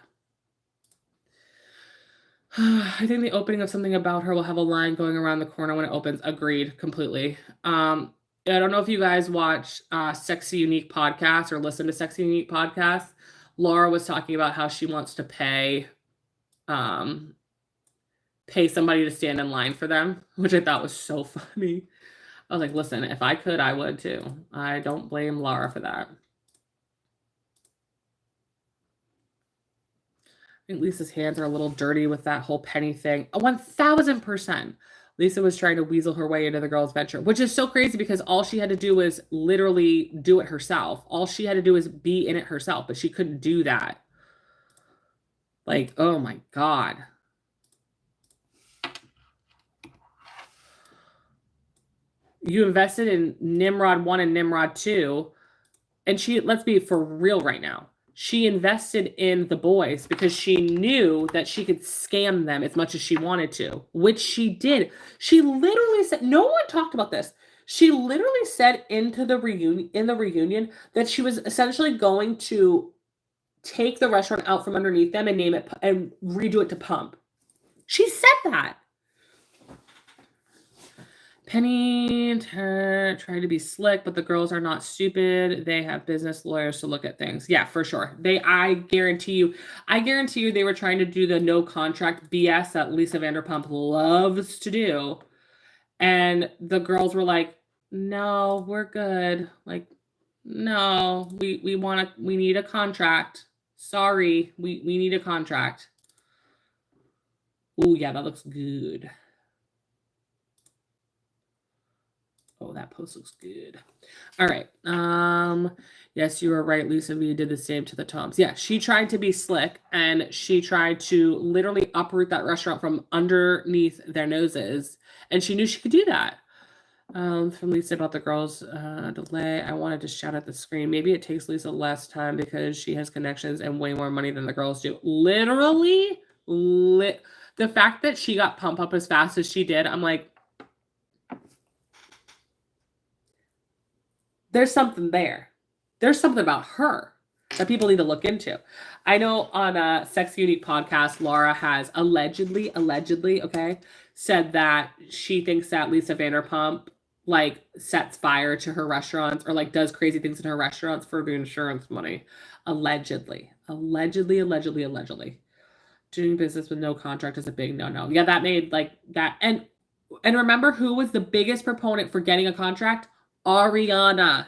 Speaker 2: I think the opening of something about her will have a line going around the corner when it opens. Agreed, completely. I don't know if you guys watch Sexy Unique podcast or listen to Sexy Unique podcast. Laura was talking about how she wants to pay somebody to stand in line for them, which I thought was so funny. I was like, listen, if I could, I would too. I don't blame Laura for that. I think Lisa's hands are a little dirty with that whole penny thing. 1000%. Lisa was trying to weasel her way into the girls' venture, which is so crazy because all she had to do was literally do it herself. All she had to do was be in it herself, but she couldn't do that. Like, oh my God. You invested in Nimrod 1 and Nimrod 2, and let's be for real right now. She invested in the boys because she knew that she could scam them as much as she wanted to, which she did. She literally said, no one talked about this. She literally said in the reunion that she was essentially going to take the restaurant out from underneath them and name it and redo it to Pump. She said that. Penny tried to be slick, but the girls are not stupid. They have business lawyers to look at things. Yeah, for sure. I guarantee you they were trying to do the no contract BS that Lisa Vanderpump loves to do. And the girls were like, no, we're good. Like, no, we need a contract. Sorry, we need a contract. Oh, yeah, that looks good. Oh, that post looks good. All right. Yes, you were right. Lisa V did the same to the Toms. Yeah, she tried to be slick and she tried to literally uproot that restaurant from underneath their noses. And she knew she could do that. From Lisa about the girls' delay. I wanted to shout at the screen. Maybe it takes Lisa less time because she has connections and way more money than the girls do. Literally, the fact that she got pumped up as fast as she did, I'm like, there's something there. There's something about her that people need to look into. I know on a Sex Unique podcast, Laura has allegedly, okay, said that she thinks that Lisa Vanderpump like sets fire to her restaurants or like does crazy things in her restaurants for the insurance money. Allegedly. Doing business with no contract is a big no-no. Yeah, that made like that. And remember who was the biggest proponent for getting a contract? Ariana.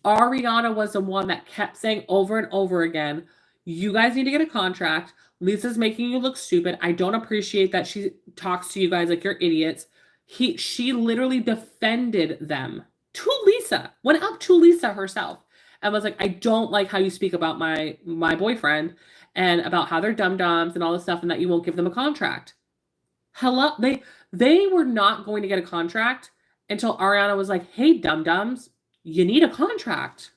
Speaker 2: Ariana was the one that kept saying over and over again, you guys need to get a contract. Lisa's making you look stupid. I don't appreciate that she talks to you guys like you're idiots. She literally defended them to Lisa, went up to Lisa herself and was like, I don't like how you speak about my boyfriend and about how they're dum-dums and all this stuff and that you won't give them a contract. Hello, they were not going to get a contract until Ariana was like, hey, dum-dums, you need a contract.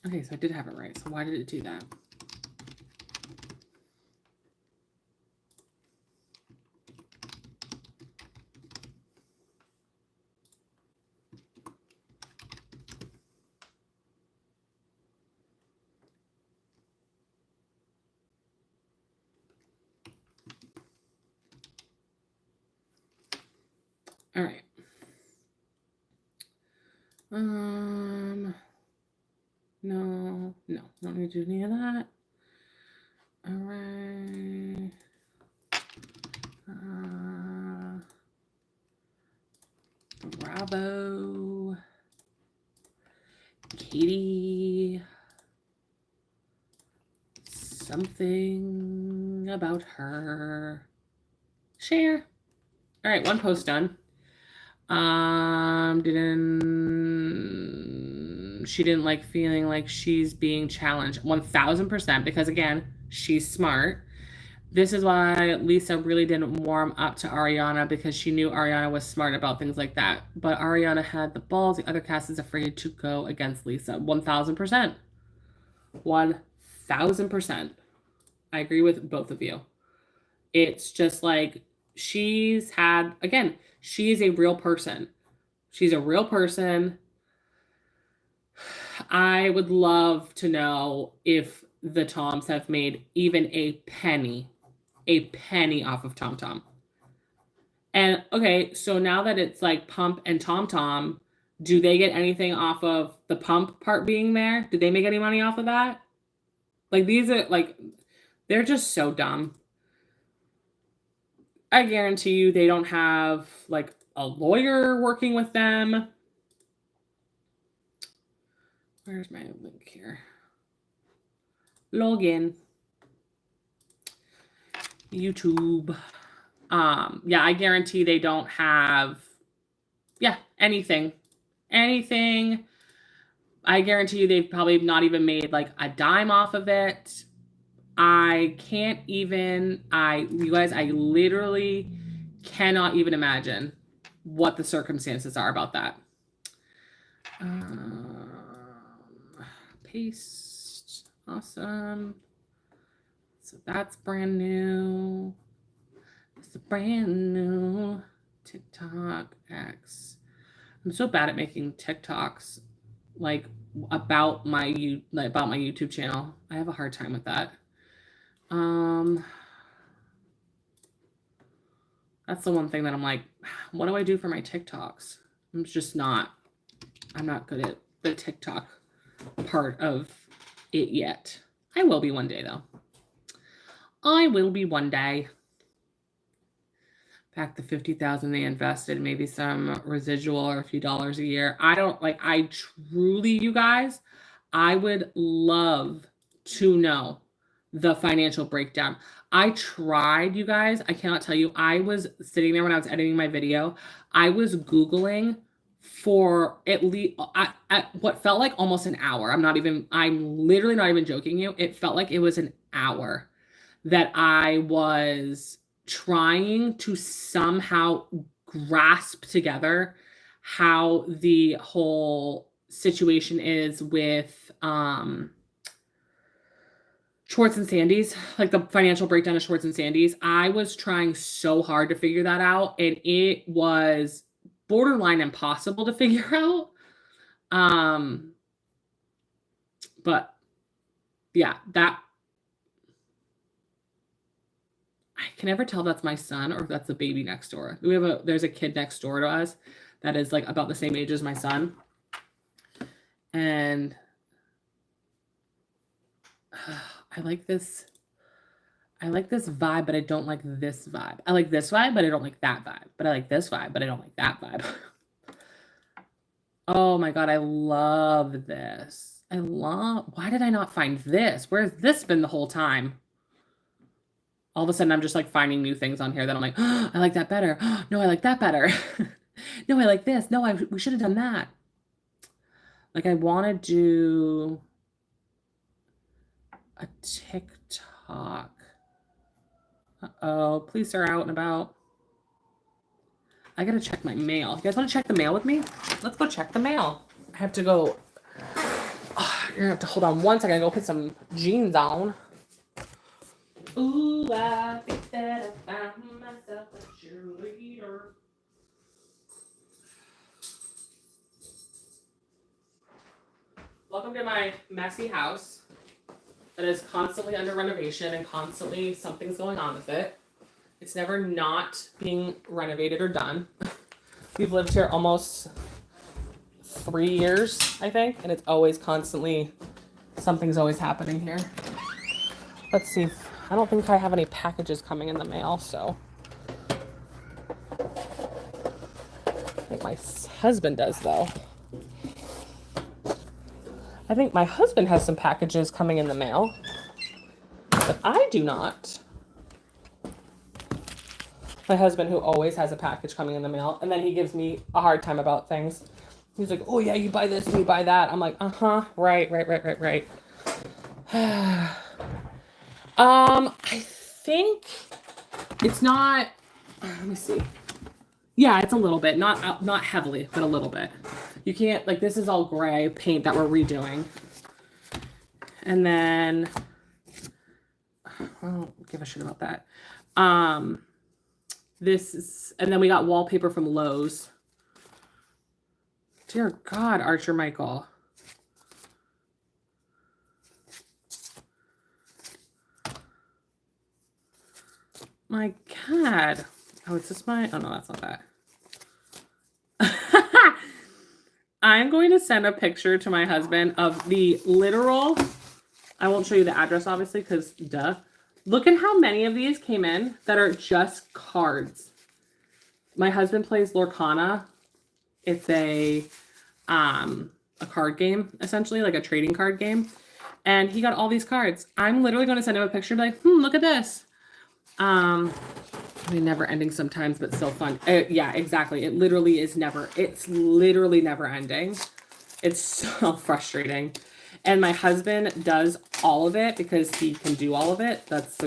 Speaker 2: Okay, so I did have it right. So why did it do that?
Speaker 1: All right. No, don't need to do any of that. All right. Bravo. Katie. Something about her. Share. All right, one post done. She didn't like feeling like she's being challenged. 1000%, because again, she's smart. This is why Lisa really didn't warm up to Ariana, because she knew Ariana was smart about things like that. But Ariana had the balls. The other cast is afraid to go against Lisa. 1000%. 1000%. I agree with both of you. It's just like she's had, again, she's a real person. She's a real person. I would love to know if the Toms have made even a penny off of Tom Tom. And okay, so now that it's like Pump and Tom Tom, do they get anything off of the Pump part being there? Did they make any money off of that? Like, these are like, they're just so dumb. I guarantee you they don't have like a lawyer working with them. Where's my link here? Login. YouTube. Yeah, I guarantee they don't have, anything. I guarantee you they've probably not even made like a dime off of it. I can't even, you guys, I literally cannot even imagine what the circumstances are about that. Paste. Awesome. So that's brand new. It's a brand new TikTok X. I'm so bad at making TikToks like about my YouTube channel. I have a hard time with that. That's the one thing that I'm like, what do I do for my TikToks? I'm not good at the TikTok part of it yet. I will be one day, though. I will be one day. Back the $50,000 they invested, maybe some residual or a few dollars a year. I truly, you guys, I would love to know the financial breakdown. I tried, you guys. I cannot tell you. I was sitting there when I was editing my video. I was Googling for at least what felt like almost an hour. I'm literally not even joking you. It felt like it was an hour that I was trying to somehow grasp together how the whole situation is with Schwartz and Sandy's, like the financial breakdown of Schwartz and Sandy's. I was trying so hard to figure that out, and it was borderline impossible to figure out. But yeah, that I can never tell if that's my son or if that's the baby next door. There's a kid next door to us that is like about the same age as my son. And I like this vibe, but I don't like this vibe. I like this vibe, but I don't like that vibe. But I like this vibe, but I don't like that vibe. Oh my God, I love this. Why did I not find this? Where's this been the whole time? All of a sudden, I'm just like finding new things on here that I'm like, oh, I like that better. Oh, no, I like that better. No, I like this. No, we should have done that. Like, I want to do a TikTok. Uh-oh, police are out and about. I gotta check my mail. You guys want to check the mail with me? Let's go check the mail. I have to go. Oh, you're gonna have to hold on one second. I go put some jeans on. Ooh, I think that I found myself a cheerleader. Welcome to my messy house that is constantly under renovation and constantly something's going on with it. It's never not being renovated or done.
Speaker 2: We've lived here almost 3 years, I think, and it's always constantly, something's always happening here. Let's see. I don't think I have any packages coming in the mail, so. I think my husband does, though. I think my husband has some packages coming in the mail, but I do not. My husband, who always has a package coming in the mail, and then he gives me a hard time about things. He's like, oh yeah, you buy this and you buy that. I'm like, right. I think it's not, let me see. Yeah, it's a little bit, not heavily, but a little bit. You can't, like, this is all gray paint that we're redoing. And then, I don't give a shit about that. This is, and then we got wallpaper from Lowe's. Dear God, Archer Michael. My God. Oh, is this my, oh no, that's not that. I'm going to send a picture to my husband of the literal, I won't show you the address obviously because duh. Look at how many of these came in that are just cards. My husband plays Lorcana. It's a card game, essentially, like a trading card game. And he got all these cards. I'm literally going to send him a picture and be like, look at this. I mean, never ending sometimes, but still fun. Yeah, exactly. It's literally never ending. It's so frustrating. And my husband does all of it because he can do all of it. That's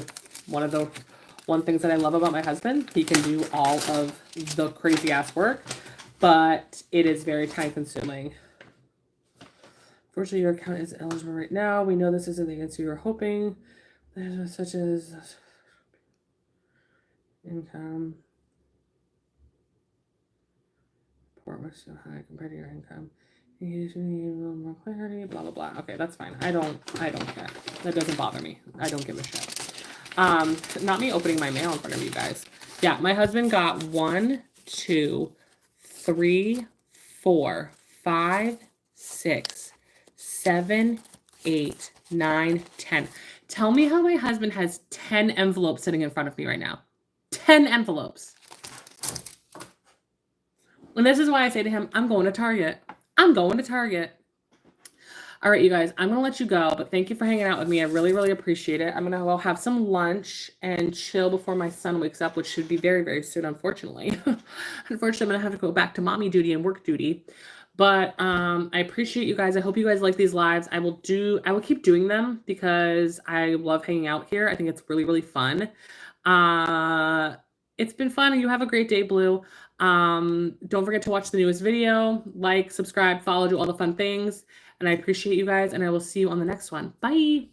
Speaker 2: one things that I love about my husband. He can do all of the crazy ass work, but it is very time consuming. Fortunately, your account is eligible right now. We know this isn't the answer you're hoping. There's such as income. Report was so high compared to your income. You need a little more clarity, blah blah blah. Okay, that's fine. I don't care. That doesn't bother me. I don't give a shit. Not me opening my mail in front of you guys. Yeah, my husband got 1, 2, 3, 4, 5, 6, 7, 8, 9, 10. Tell me how my husband has 10 envelopes sitting in front of me right now. 10 envelopes. And this is why I say to him, I'm going to Target. I'm going to Target. All right, you guys, I'm going to let you go, but thank you for hanging out with me. I really, really appreciate it. I'm going to go have some lunch and chill before my son wakes up, which should be very, very soon, unfortunately. Unfortunately, I'm going to have to go back to mommy duty and work duty. But I appreciate you guys. I hope you guys like these lives. I will keep doing them because I love hanging out here. I think it's really, really fun. It's been fun. You have a great day, Blue. Don't forget to watch the newest video, like, subscribe, follow, do all the fun things. And I appreciate you guys, and I will see you on the next one. Bye.